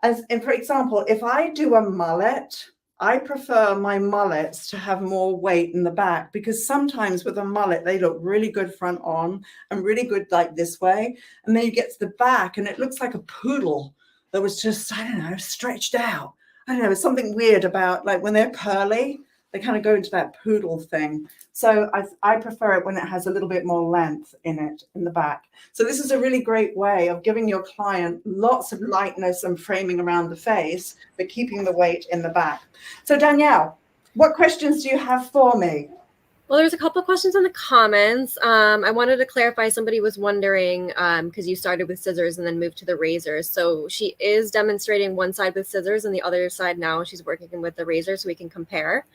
Speaker 1: And for example, if I do a mullet, I prefer my mullets to have more weight in the back, because sometimes with a mullet, they look really good front on and really good like this way. And then you get to the back and it looks like a poodle that was just, I don't know, stretched out. I don't know, it's something weird about like when they're curly, they kind of go into that poodle thing. So I prefer it when it has a little bit more length in it in the back. So this is a really great way of giving your client lots of lightness and framing around the face, but keeping the weight in the back. So Danielle, what questions do you have for me?
Speaker 2: Well, there's a couple of questions in the comments. I wanted to clarify, somebody was wondering, because you started with scissors and then moved to the razors. So she is demonstrating one side with scissors and the other side now she's working with the razor, so we can compare.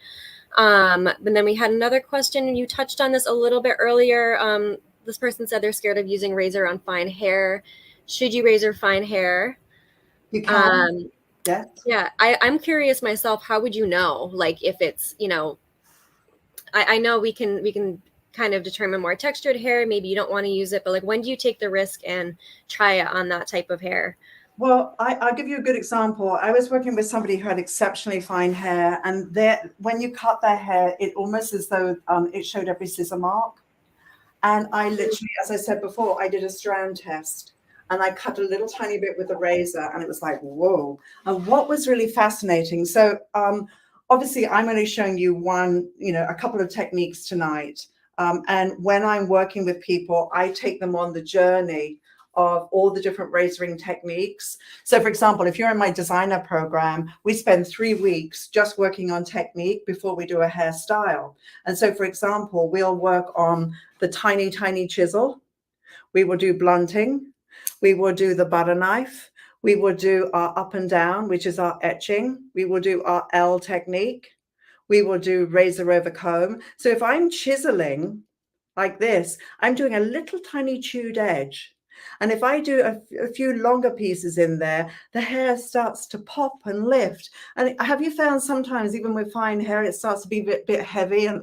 Speaker 2: And then we had another question, and you touched on this a little bit earlier. This person said they're scared of using razor on fine hair. Should you razor fine hair?
Speaker 1: You can. Yes.
Speaker 2: Yeah, I'm curious myself. How would you know, like, if it's, I know we can kind of determine more textured hair. Maybe you don't want to use it, but like, when do you take the risk and try it on that type of hair?
Speaker 1: Well, I'll give you a good example. I was working with somebody who had exceptionally fine hair, and when you cut their hair, it almost as though it showed every scissor mark. And I literally, as I said before, I did a strand test and I cut a little tiny bit with a razor, and it was like, whoa. And what was really fascinating, so obviously I'm only showing you a couple of techniques tonight. And when I'm working with people, I take them on the journey of all the different razoring techniques. So for example, if you're in my designer program, we spend 3 weeks just working on technique before we do a hairstyle. And so for example, we'll work on the tiny, tiny chisel. We will do blunting. We will do the butter knife. We will do our up and down, which is our etching. We will do our L technique. We will do razor over comb. So if I'm chiseling like this, I'm doing a little tiny chewed edge. And if I do a few longer pieces in there, the hair starts to pop and lift. And have you found sometimes even with fine hair, it starts to be a bit heavy and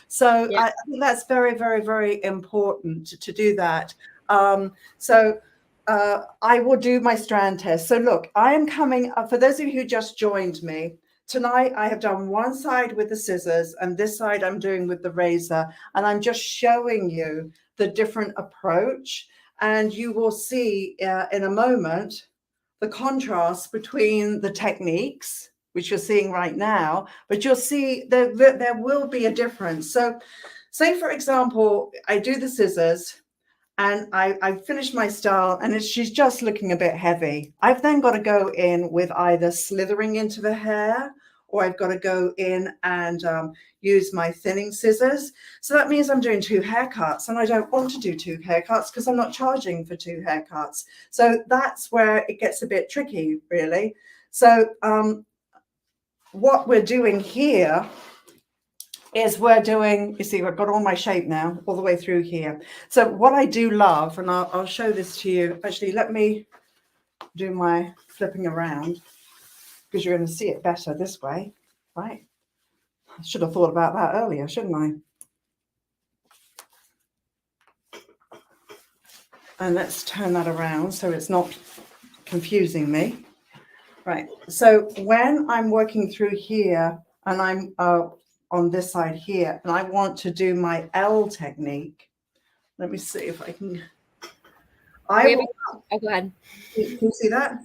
Speaker 1: So yeah. I think that's very, very, very important to do that. I will do my strand test. So look, I am coming up, for those of you who just joined me, tonight I have done one side with the scissors and this side I'm doing with the razor. And I'm just showing you the different approach. And you will see in a moment the contrast between the techniques, which you're seeing right now, but you'll see there will be a difference. So say, for example, I do the scissors and I finish my style and she's just looking a bit heavy. I've then got to go in with either slithering into the hair, or I've got to go in and use my thinning scissors. So that means I'm doing 2 haircuts, and I don't want to do 2 haircuts because I'm not charging for 2 haircuts. So that's where it gets a bit tricky, really. So what we're doing here is we're doing, you see, I've got all my shape now, all the way through here. So what I do love, and I'll show this to you. Actually, let me do my flipping around, because you're going to see it better this way, right? I should have thought about that earlier, shouldn't I? And let's turn that around so it's not confusing me. Right, so when I'm working through here and I'm on this side here, and I want to do my L technique, Let me see if I can.
Speaker 2: Oh, go ahead.
Speaker 1: Can you see that?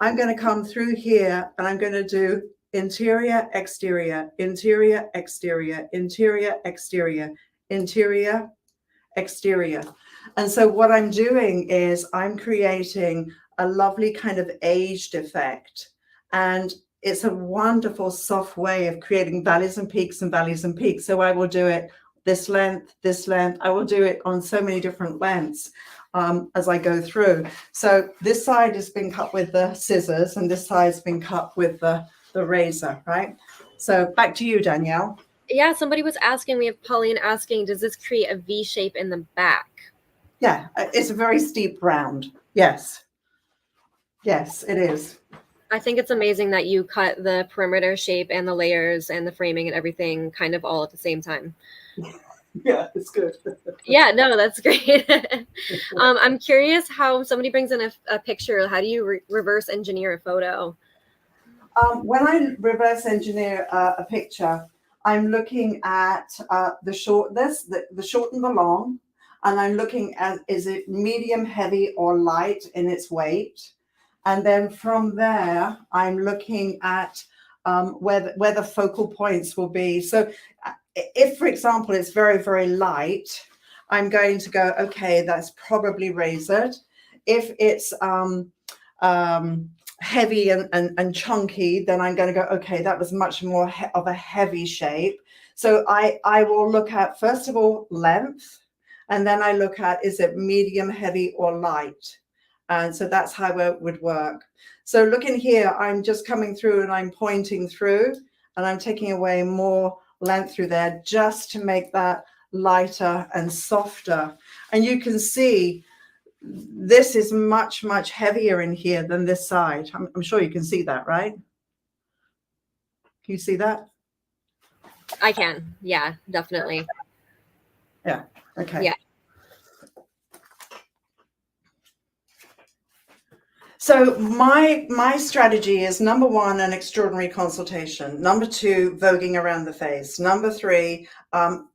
Speaker 1: I'm going to come through here and I'm going to do interior, exterior, interior, exterior, interior, exterior, interior, exterior. And so what I'm doing is I'm creating a lovely kind of aged effect. And it's a wonderful soft way of creating valleys and peaks and valleys and peaks. So I will do it this length, this length. I will do it on so many different lengths as I go through. So this side has been cut with the scissors and this side has been cut with the razor, right? So back to you, Danielle.
Speaker 2: Yeah, somebody was asking, we have Pauline asking, does this create a V shape in the back?
Speaker 1: Yeah, it's a very steep round. Yes. Yes, it is.
Speaker 2: I think it's amazing that you cut the perimeter shape and the layers and the framing and everything kind of all at the same time.
Speaker 1: Yeah, it's good.
Speaker 2: Yeah, no, that's great. I'm curious how somebody brings in a picture. How do you reverse engineer a photo?
Speaker 1: When I reverse engineer a picture, I'm looking at the shortness, the short and the long, and I'm looking at, is it medium, heavy, or light in its weight? And then from there, I'm looking at where the focal points will be. So if, for example, it's very, very light, I'm going to go, okay, that's probably razored. If it's heavy and chunky, then I'm going to go, okay, that was much more of a heavy shape. So I will look at, first of all, length, and then I look at, is it medium, heavy, or light? And so that's how it would work. So looking here, I'm just coming through and I'm pointing through and I'm taking away more length through there just to make that lighter and softer. And you can see this is much, much heavier in here than this side. I'm sure you can see that, right? Can you see that?
Speaker 2: I can. Yeah, definitely.
Speaker 1: Yeah. Okay.
Speaker 2: Yeah.
Speaker 1: So my strategy is, number one, an extraordinary consultation. Number two, voguing around the face. Number three,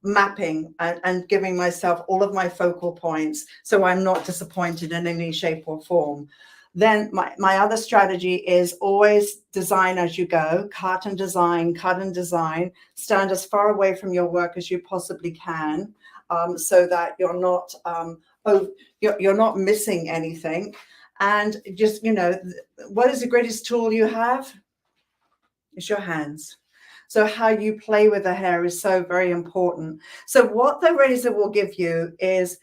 Speaker 1: mapping and giving myself all of my focal points so I'm not disappointed in any shape or form. Then my other strategy is always design as you go, cut and design, stand as far away from your work as you possibly can, so that you're not missing anything. And just, what is the greatest tool you have? It's your hands. So how you play with the hair is so very important. So what the razor will give you is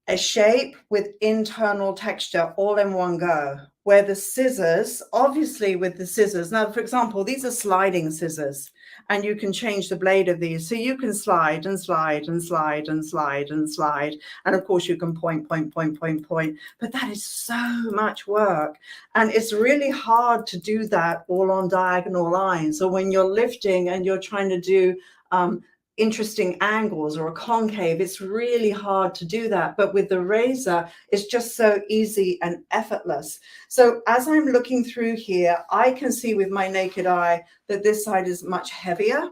Speaker 1: a shape with internal texture all in one go, where the scissors, obviously with the scissors, now, for example, these are sliding scissors, and you can change the blade of these. So you can slide and slide and slide and slide and slide. And of course you can point, but that is so much work. And it's really hard to do that all on diagonal lines. So when you're lifting and you're trying to do interesting angles or a concave, it's really hard to do that. But with the razor, it's just so easy and effortless. So as I'm looking through here, I can see with my naked eye that this side is much heavier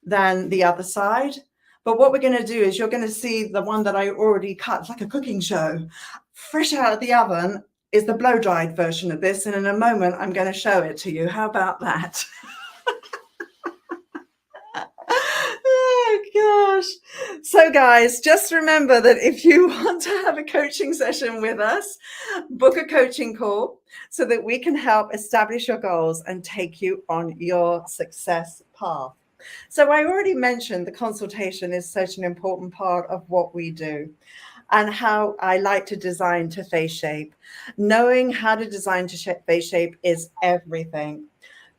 Speaker 1: than the other side. But what we're going to do is, you're going to see the one that I already cut. It's like a cooking show, fresh out of the oven, is the blow dried version of this. And in a moment, I'm going to show it to you. How about that? Oh gosh. So guys, just remember that if you want to have a coaching session with us, book a coaching call so that we can help establish your goals and take you on your success path. So I already mentioned the consultation is such an important part of what we do, and how I like to design to face shape. Knowing how to design to face shape is everything.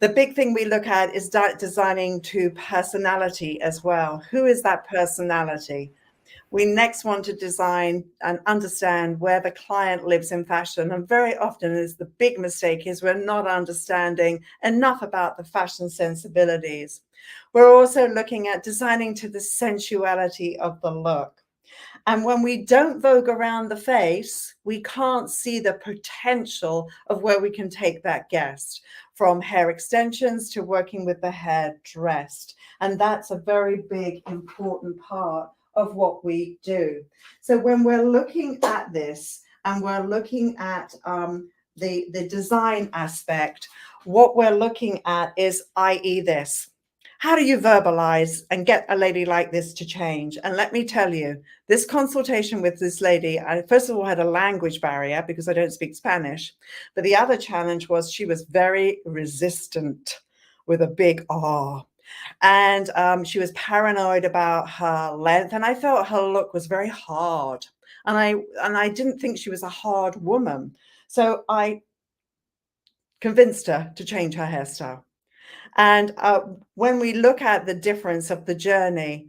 Speaker 1: The big thing we look at is designing to personality as well. Who is that personality? We next want to design and understand where the client lives in fashion. And very often is the big mistake is we're not understanding enough about the fashion sensibilities. We're also looking at designing to the sensuality of the look. And when we don't vogue around the face, we can't see the potential of where we can take that guest, from hair extensions to working with the hair dressed. And that's a very big, important part of what we do. So when we're looking at this and we're looking at the design aspect, what we're looking at is, i.e. this. How do you verbalize and get a lady like this to change? And let me tell you, this consultation with this lady, I first of all had a language barrier because I don't speak Spanish. But the other challenge was she was very resistant with a big R. And she was paranoid about her length. And I felt her look was very hard. And I didn't think she was a hard woman. So I convinced her to change her hairstyle. And when we look at the difference of the journey,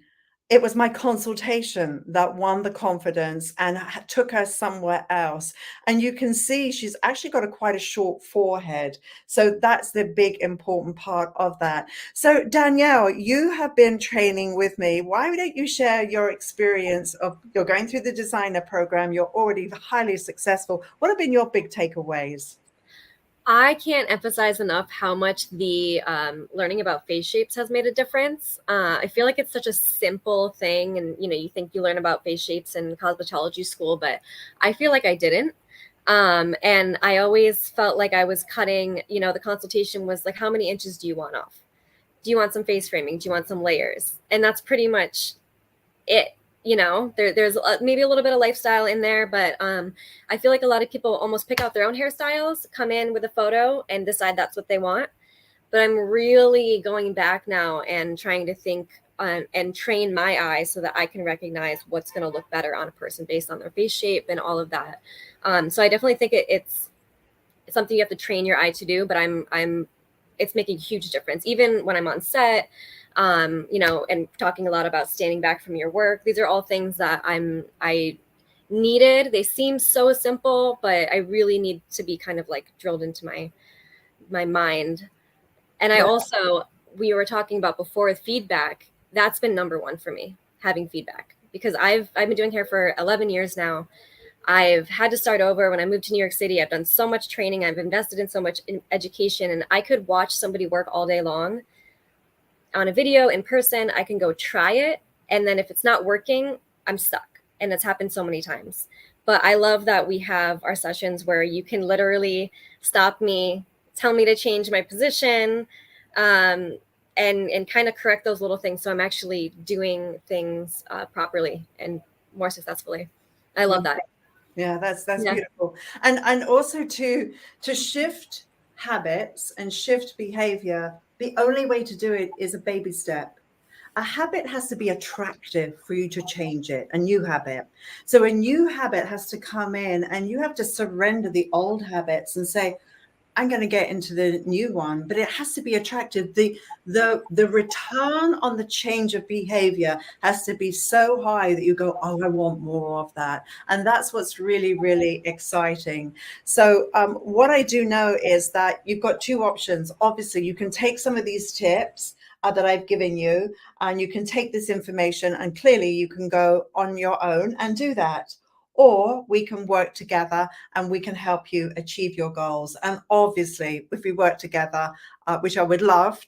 Speaker 1: it was my consultation that won the confidence and took her somewhere else. And you can see she's actually got quite a short forehead. So that's the big important part of that. So Danielle, you have been training with me. Why don't you share your experience of you're going through the designer program? You're already highly successful. What have been your big takeaways?
Speaker 2: I can't emphasize enough how much the learning about face shapes has made a difference. I feel like it's such a simple thing, and you think you learn about face shapes in cosmetology school, but I feel like I didn't. And I always felt like I was cutting. The consultation was like, how many inches do you want off? Do you want some face framing? Do you want some layers? And that's pretty much it. There's maybe a little bit of lifestyle in there, but I feel like a lot of people almost pick out their own hairstyles, come in with a photo and decide that's what they want. But I'm really going back now and trying to think and train my eyes so that I can recognize what's going to look better on a person based on their face shape and all of that. So I definitely think it's something you have to train your eye to do, but it's making a huge difference. Even when I'm on set, and talking a lot about standing back from your work. These are all things that I needed. They seem so simple, but I really need to be kind of like drilled into my mind. And I also, we were talking about before with feedback, that's been number one for me, having feedback, because I've been doing hair for 11 years now. I've had to start over. When I moved to New York City, I've done so much training. I've invested in so much in education, and I could watch somebody work all day long on a video in person. I can go try it. And then if it's not working, I'm stuck. And that's happened so many times. But I love that we have our sessions where you can literally stop me, tell me to change my position, and kind of correct those little things. So I'm actually doing things properly and more successfully. I love that.
Speaker 1: Yeah, that's beautiful. And also to shift habits and shift behavior, the only way to do it is a baby step. A habit has to be attractive for you to change it, a new habit. So a new habit has to come in and you have to surrender the old habits and say, I'm going to get into the new one, but it has to be attractive. The return on the change of behavior has to be so high that you go, oh, I want more of that. And that's what's really, really exciting. So what I do know is that you've got two options. Obviously, you can take some of these tips that I've given you, and you can take this information and clearly you can go on your own and do that. Or we can work together and we can help you achieve your goals. And obviously, if we work together, which I would love,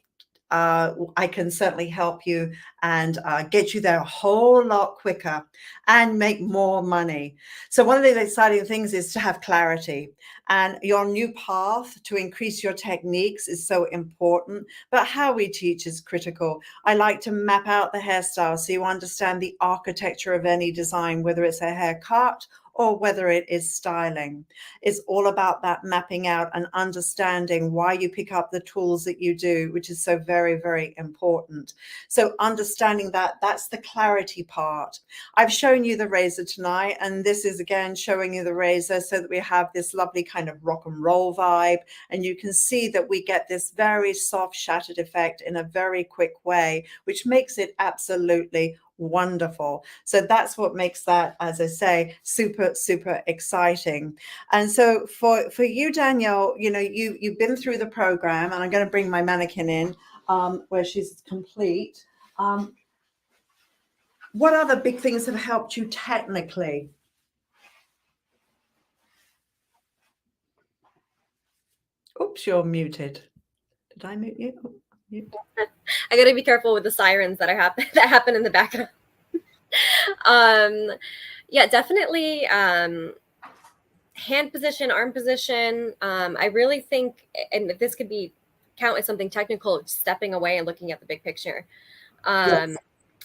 Speaker 1: I can certainly help you and get you there a whole lot quicker and make more money. So one of the exciting things is to have clarity, and your new path to increase your techniques is so important, but how we teach is critical. I like to map out the hairstyle so you understand the architecture of any design, whether it's a haircut or whether it is styling. It's all about that mapping out and understanding why you pick up the tools that you do, which is so very, very important. So understanding that, that's the clarity part. I've shown you the razor tonight, and this is again showing you the razor so that we have this lovely kind of rock and roll vibe. And you can see that we get this very soft shattered effect in a very quick way, which makes it absolutely wonderful. So that's what makes that, as I say, super, super exciting. And so for you, Danielle, you've been through the program, and I'm going to bring my mannequin in where she's complete. What other big things have helped you technically? Oops, you're muted. Did I mute you? Oh, mute.
Speaker 2: I got to be careful with the sirens that happen in the background. Yeah, definitely. Hand position, arm position. I really think, and this could be count as something technical, stepping away and looking at the big picture,
Speaker 1: Yes.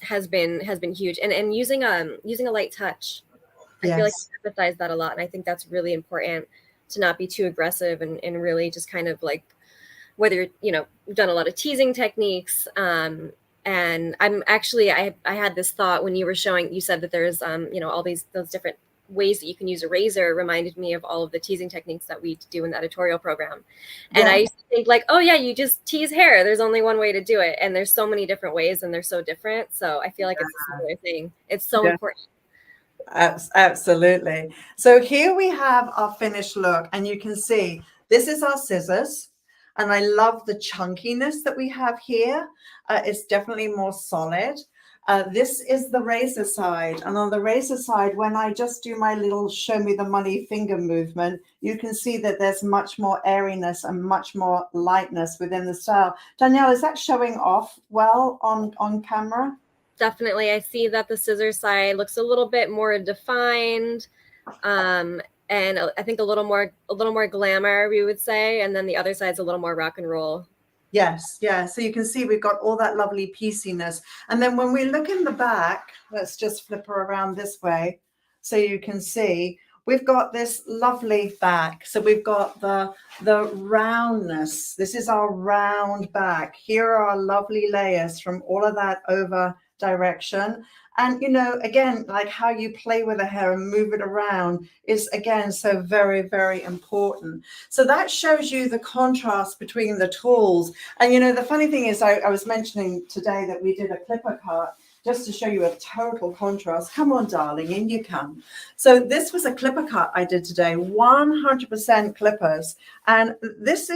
Speaker 2: has been huge. And using a light touch. I feel like
Speaker 1: Yes.
Speaker 2: I emphasize that a lot, and I think that's really important to not be too aggressive and really just kind of like, whether you've done a lot of teasing techniques. And I'm actually, I had this thought when you were showing, you said that there's all those different ways that you can use a razor. Reminded me of all of the teasing techniques that we do in the editorial program. And I
Speaker 1: Yeah.
Speaker 2: used to think like, oh yeah, you just tease hair, there's only one way to do it, and there's so many different ways and they're so different. So I feel like it's a similar thing. It's so
Speaker 1: Yeah.
Speaker 2: important.
Speaker 1: Absolutely. So here we have our finished look, and you can see this is our scissors. And I love the chunkiness that we have here. It's definitely more solid. This is the razor side. And on the razor side, when I just do my little show me the money finger movement, you can see that there's much more airiness and much more lightness within the style. Danielle, is that showing off well on camera?
Speaker 2: Definitely. I see that the scissor side looks a little bit more defined. And I think a little more glamour, we would say, and then the other side's a little more rock and roll.
Speaker 1: Yes, yeah. So you can see we've got all that lovely pieciness. And then when we look in the back, let's just flip her around this way so you can see we've got this lovely back. So we've got the roundness. This is our round back. Here are our lovely layers from all of that over direction. And, again, like how you play with the hair and move it around is, again, so very, very important. So that shows you the contrast between the tools. And, the funny thing is, I was mentioning today that we did a clipper cut just to show you a total contrast. Come on, darling, in you come. So this was a clipper cut I did today, 100% clippers. And this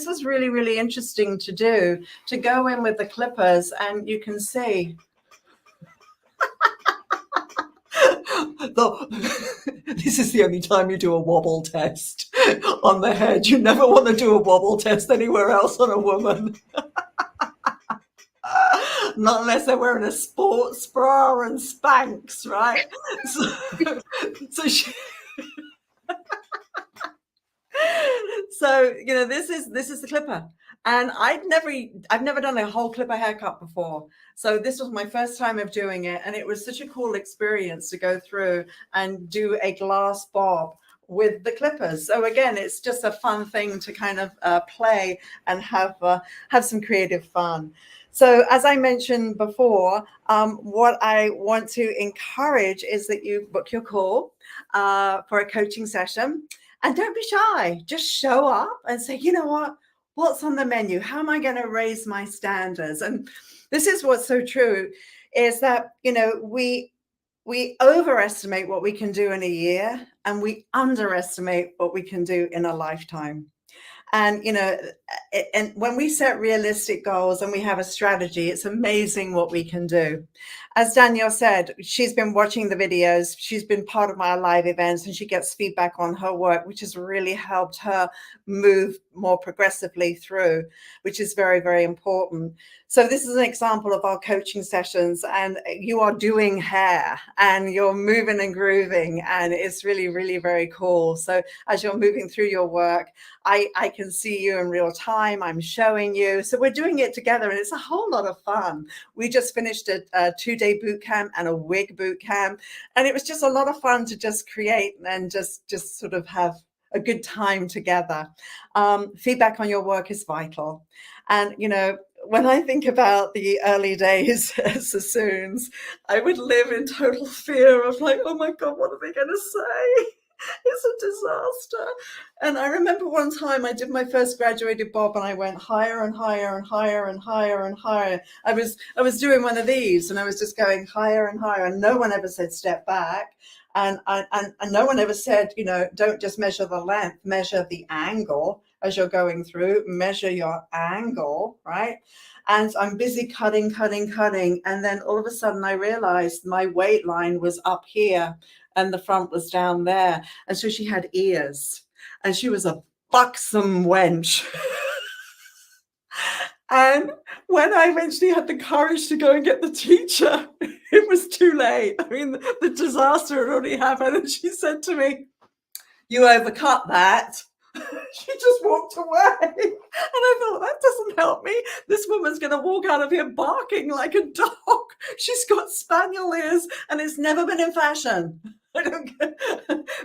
Speaker 1: was really, really interesting to do, to go in with the clippers, and you can see this is the only time you do a wobble test on the head. You never want to do a wobble test anywhere else on a woman. Not unless they're wearing a sports bra and Spanx, right? So this is the clipper. And I've never done a whole clipper haircut before. So this was my first time of doing it. And it was such a cool experience to go through and do a glass bob with the clippers. So again, it's just a fun thing to kind of play and have some creative fun. So as I mentioned before, what I want to encourage is that you book your call for a coaching session. And don't be shy. Just show up and say, you know what? What's on the menu? How am I going to raise my standards? And this is what's so true, is that, we overestimate what we can do in a year, and we underestimate what we can do in a lifetime. And, and when we set realistic goals and we have a strategy, it's amazing what we can do. As Danielle said, she's been watching the videos. She's been part of my live events, and she gets feedback on her work, which has really helped her move more progressively through, which is very, very important. So this is an example of our coaching sessions, and you are doing hair and you're moving and grooving, and it's really, really very cool. So as you're moving through your work, I can see you in real time. I'm showing you. So we're doing it together, and it's a whole lot of fun. We just finished a 2-day boot camp and a wig boot camp, and it was just a lot of fun to just create and just sort of have a good time together. Feedback on your work is vital. And, when I think about the early days as sassoons, I would live in total fear of like, oh my God, what are they going to say? It's a disaster. And I remember one time I did my first graduated bob, and I went higher and higher and higher and higher and higher. I was doing one of these, and I was just going higher and higher, and no one ever said step back. And no one ever said, don't just measure the length, measure the angle as you're going through, measure your angle, right? And I'm busy cutting. And then all of a sudden I realized my weight line was up here and the front was down there. And so she had ears, and she was a buxom wench. And when I eventually had the courage to go and get the teacher, it was too late. I mean, the disaster had already happened. And she said to me, "You overcut that." She just walked away. And I thought, that doesn't help me. This woman's going to walk out of here barking like a dog. She's got spaniel ears and it's never been in fashion. I don't get,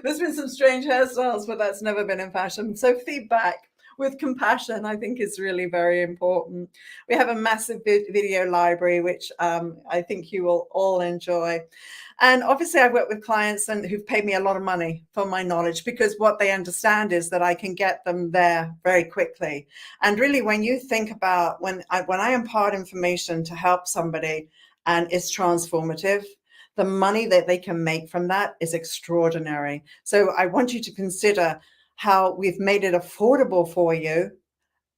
Speaker 1: there's been some strange hairstyles, but that's never been in fashion. So feedback with compassion, I think, is really very important. We have a massive video library, which I think you will all enjoy. And obviously, I've worked with clients who've paid me a lot of money for my knowledge, because what they understand is that I can get them there very quickly. And really, when you think about when I impart information to help somebody and it's transformative, the money that they can make from that is extraordinary. So I want you to consider how we've made it affordable for you.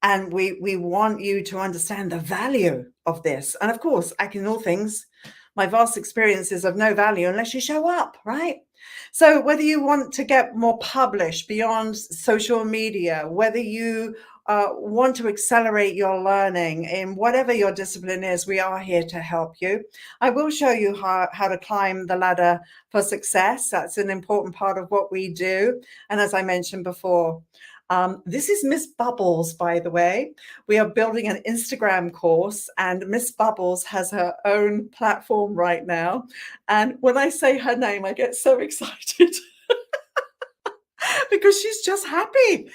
Speaker 1: And we want you to understand the value of this. And of course, like in all things, my vast experience is of no value unless you show up, right? So whether you want to get more published beyond social media, whether you want to accelerate your learning in whatever your discipline is, we are here to help you. I will show you how to climb the ladder for success. That's an important part of what we do. And as I mentioned before, this is Miss Bubbles, by the way. We are building an Instagram course, and Miss Bubbles has her own platform right now. And when I say her name, I get so excited because she's just happy.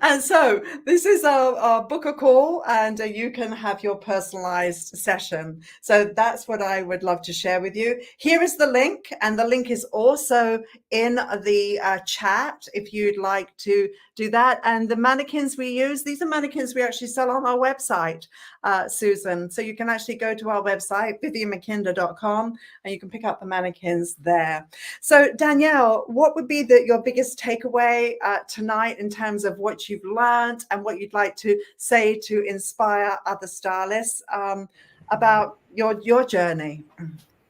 Speaker 1: And so this is our book a call, and you can have your personalized session. So that's what I would love to share with you. Here is the link, and the link is also in the chat if you'd like to do that. And the mannequins we use, these are mannequins we actually sell on our website, Susan. So you can actually go to our website, vivianmckinder.com, and you can pick up the mannequins there. So Danielle, what would be your biggest takeaway tonight in terms of what you've learned and what you'd like to say to inspire other stylists about your journey?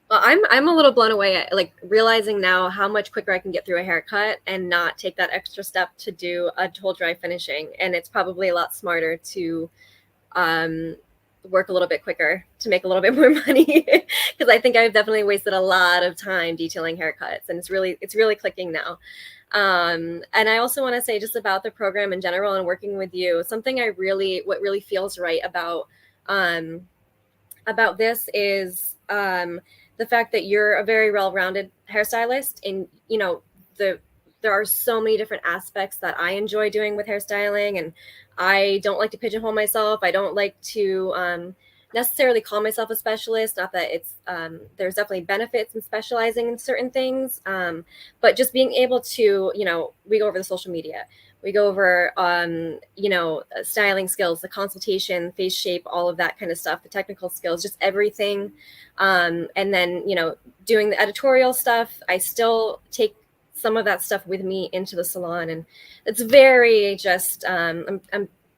Speaker 2: Well, I'm a little blown away at like realizing now how much quicker I can get through a haircut and not take that extra step to do a whole dry finishing. And it's probably a lot smarter to work a little bit quicker to make a little bit more money, because I think I've definitely wasted a lot of time detailing haircuts, and it's really clicking now. And I also want to say just about the program in general and working with you, something what really feels right about this is the fact that you're a very well-rounded hairstylist, and there are so many different aspects that I enjoy doing with hairstyling, and I don't like to pigeonhole myself. I don't like to necessarily call myself a specialist. Not that it's there's definitely benefits in specializing in certain things, but just being able to, we go over the social media, we go over styling skills, the consultation, face shape, all of that kind of stuff, the technical skills, just everything, and then doing the editorial stuff. I still take some of that stuff with me into the salon, and it's very just I'm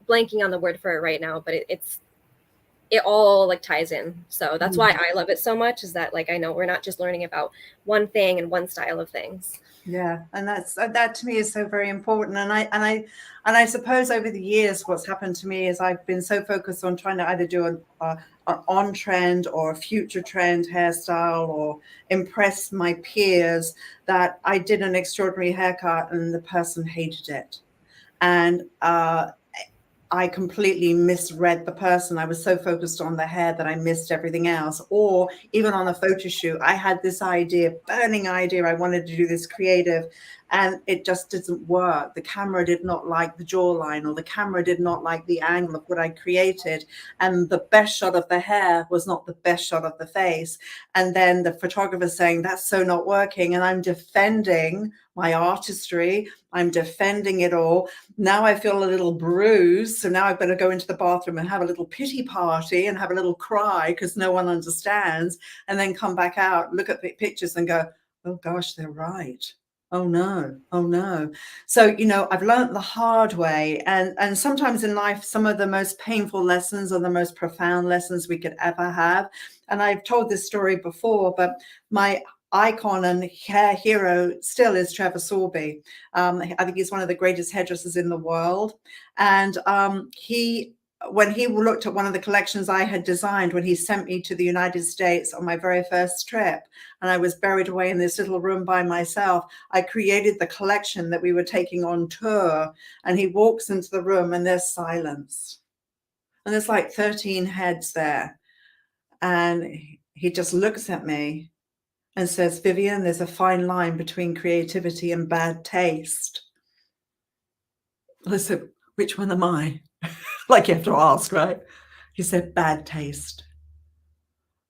Speaker 2: blanking on the word for it right now, but it all like ties in. So that's why I love it so much, is that like I know we're not just learning about one thing and one style of things.
Speaker 1: Yeah, and that to me is so very important. And I suppose over the years, what's happened to me is I've been so focused on trying to either do an on trend or a future trend hairstyle or impress my peers, that I did an extraordinary haircut and the person hated it. And I completely misread the person. I was so focused on the hair that I missed everything else. Or even on a photo shoot, I had this idea, burning idea. I wanted to do this creative, and it just didn't work. The camera did not like the jawline, or the camera did not like the angle of what I created. And the best shot of the hair was not the best shot of the face. And then the photographer saying, that's so not working. And I'm defending my artistry. I'm defending it all. Now I feel a little bruised. So now I've got to go into the bathroom and have a little pity party and have a little cry because no one understands. And then come back out, look at the pictures and go, oh gosh, they're right. Oh no, oh no. So, I've learned the hard way. And sometimes in life, some of the most painful lessons are the most profound lessons we could ever have. And I've told this story before, but my icon and hair hero still is Trevor Sorby. I think he's one of the greatest hairdressers in the world. And when he looked at one of the collections I had designed, when he sent me to the United States on my very first trip, and I was buried away in this little room by myself, I created the collection that we were taking on tour. And he walks into the room and there's silence. And there's like 13 heads there. And he just looks at me and says, Vivian, there's a fine line between creativity and bad taste. I said, which one am I? Like you have to ask, right? He said, bad taste.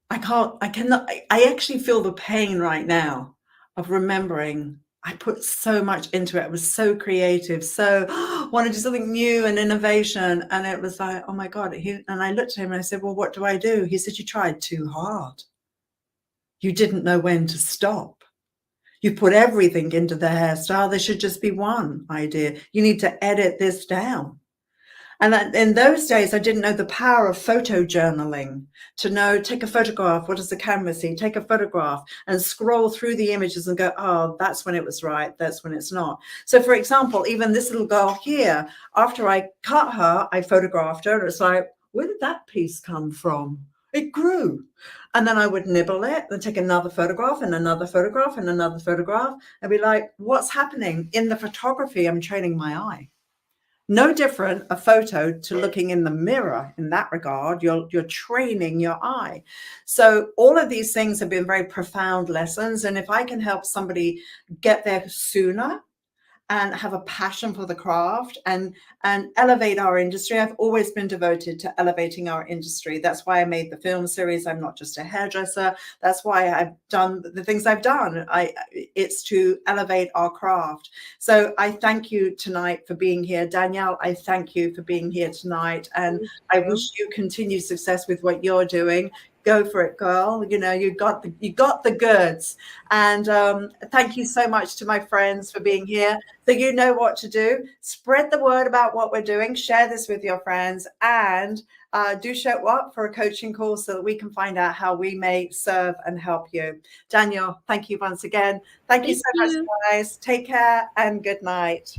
Speaker 1: I actually feel the pain right now of remembering I put so much into it. I was so creative, so want to do something new and innovation. And it was like, oh my God. And I looked at him and I said, well, what do I do? He said, you tried too hard. You didn't know when to stop. You put everything into the hairstyle. There should just be one idea. You need to edit this down. And in those days, I didn't know the power of photo journaling, to know, take a photograph. What does the camera see? Take a photograph and scroll through the images and go, oh, that's when it was right. That's when it's not. So, for example, even this little girl here, after I cut her, I photographed her. And it's like, where did that piece come from? It grew. And then I would nibble it and take another photograph and another photograph and another photograph and be like, what's happening? In the photography, I'm training my eye. No different a photo to looking in the mirror in that regard. You're training your eye. So all of these things have been very profound lessons. And if I can help somebody get there sooner and have a passion for the craft and elevate our industry. I've always been devoted to elevating our industry. That's why I made the film series. I'm not just a hairdresser. That's why I've done the things I've done. It's to elevate our craft. So I thank you tonight for being here. Danielle, I thank you for being here tonight. And I wish you continued success with what you're doing. Go for it, girl. You know, you got the goods. And thank you so much to my friends for being here. So you know what to do. Spread the word about what we're doing. Share this with your friends, and do show up for a coaching call so that we can find out how we may serve and help you. Daniel, thank you once again. Thank you so much, guys. Take care and good night.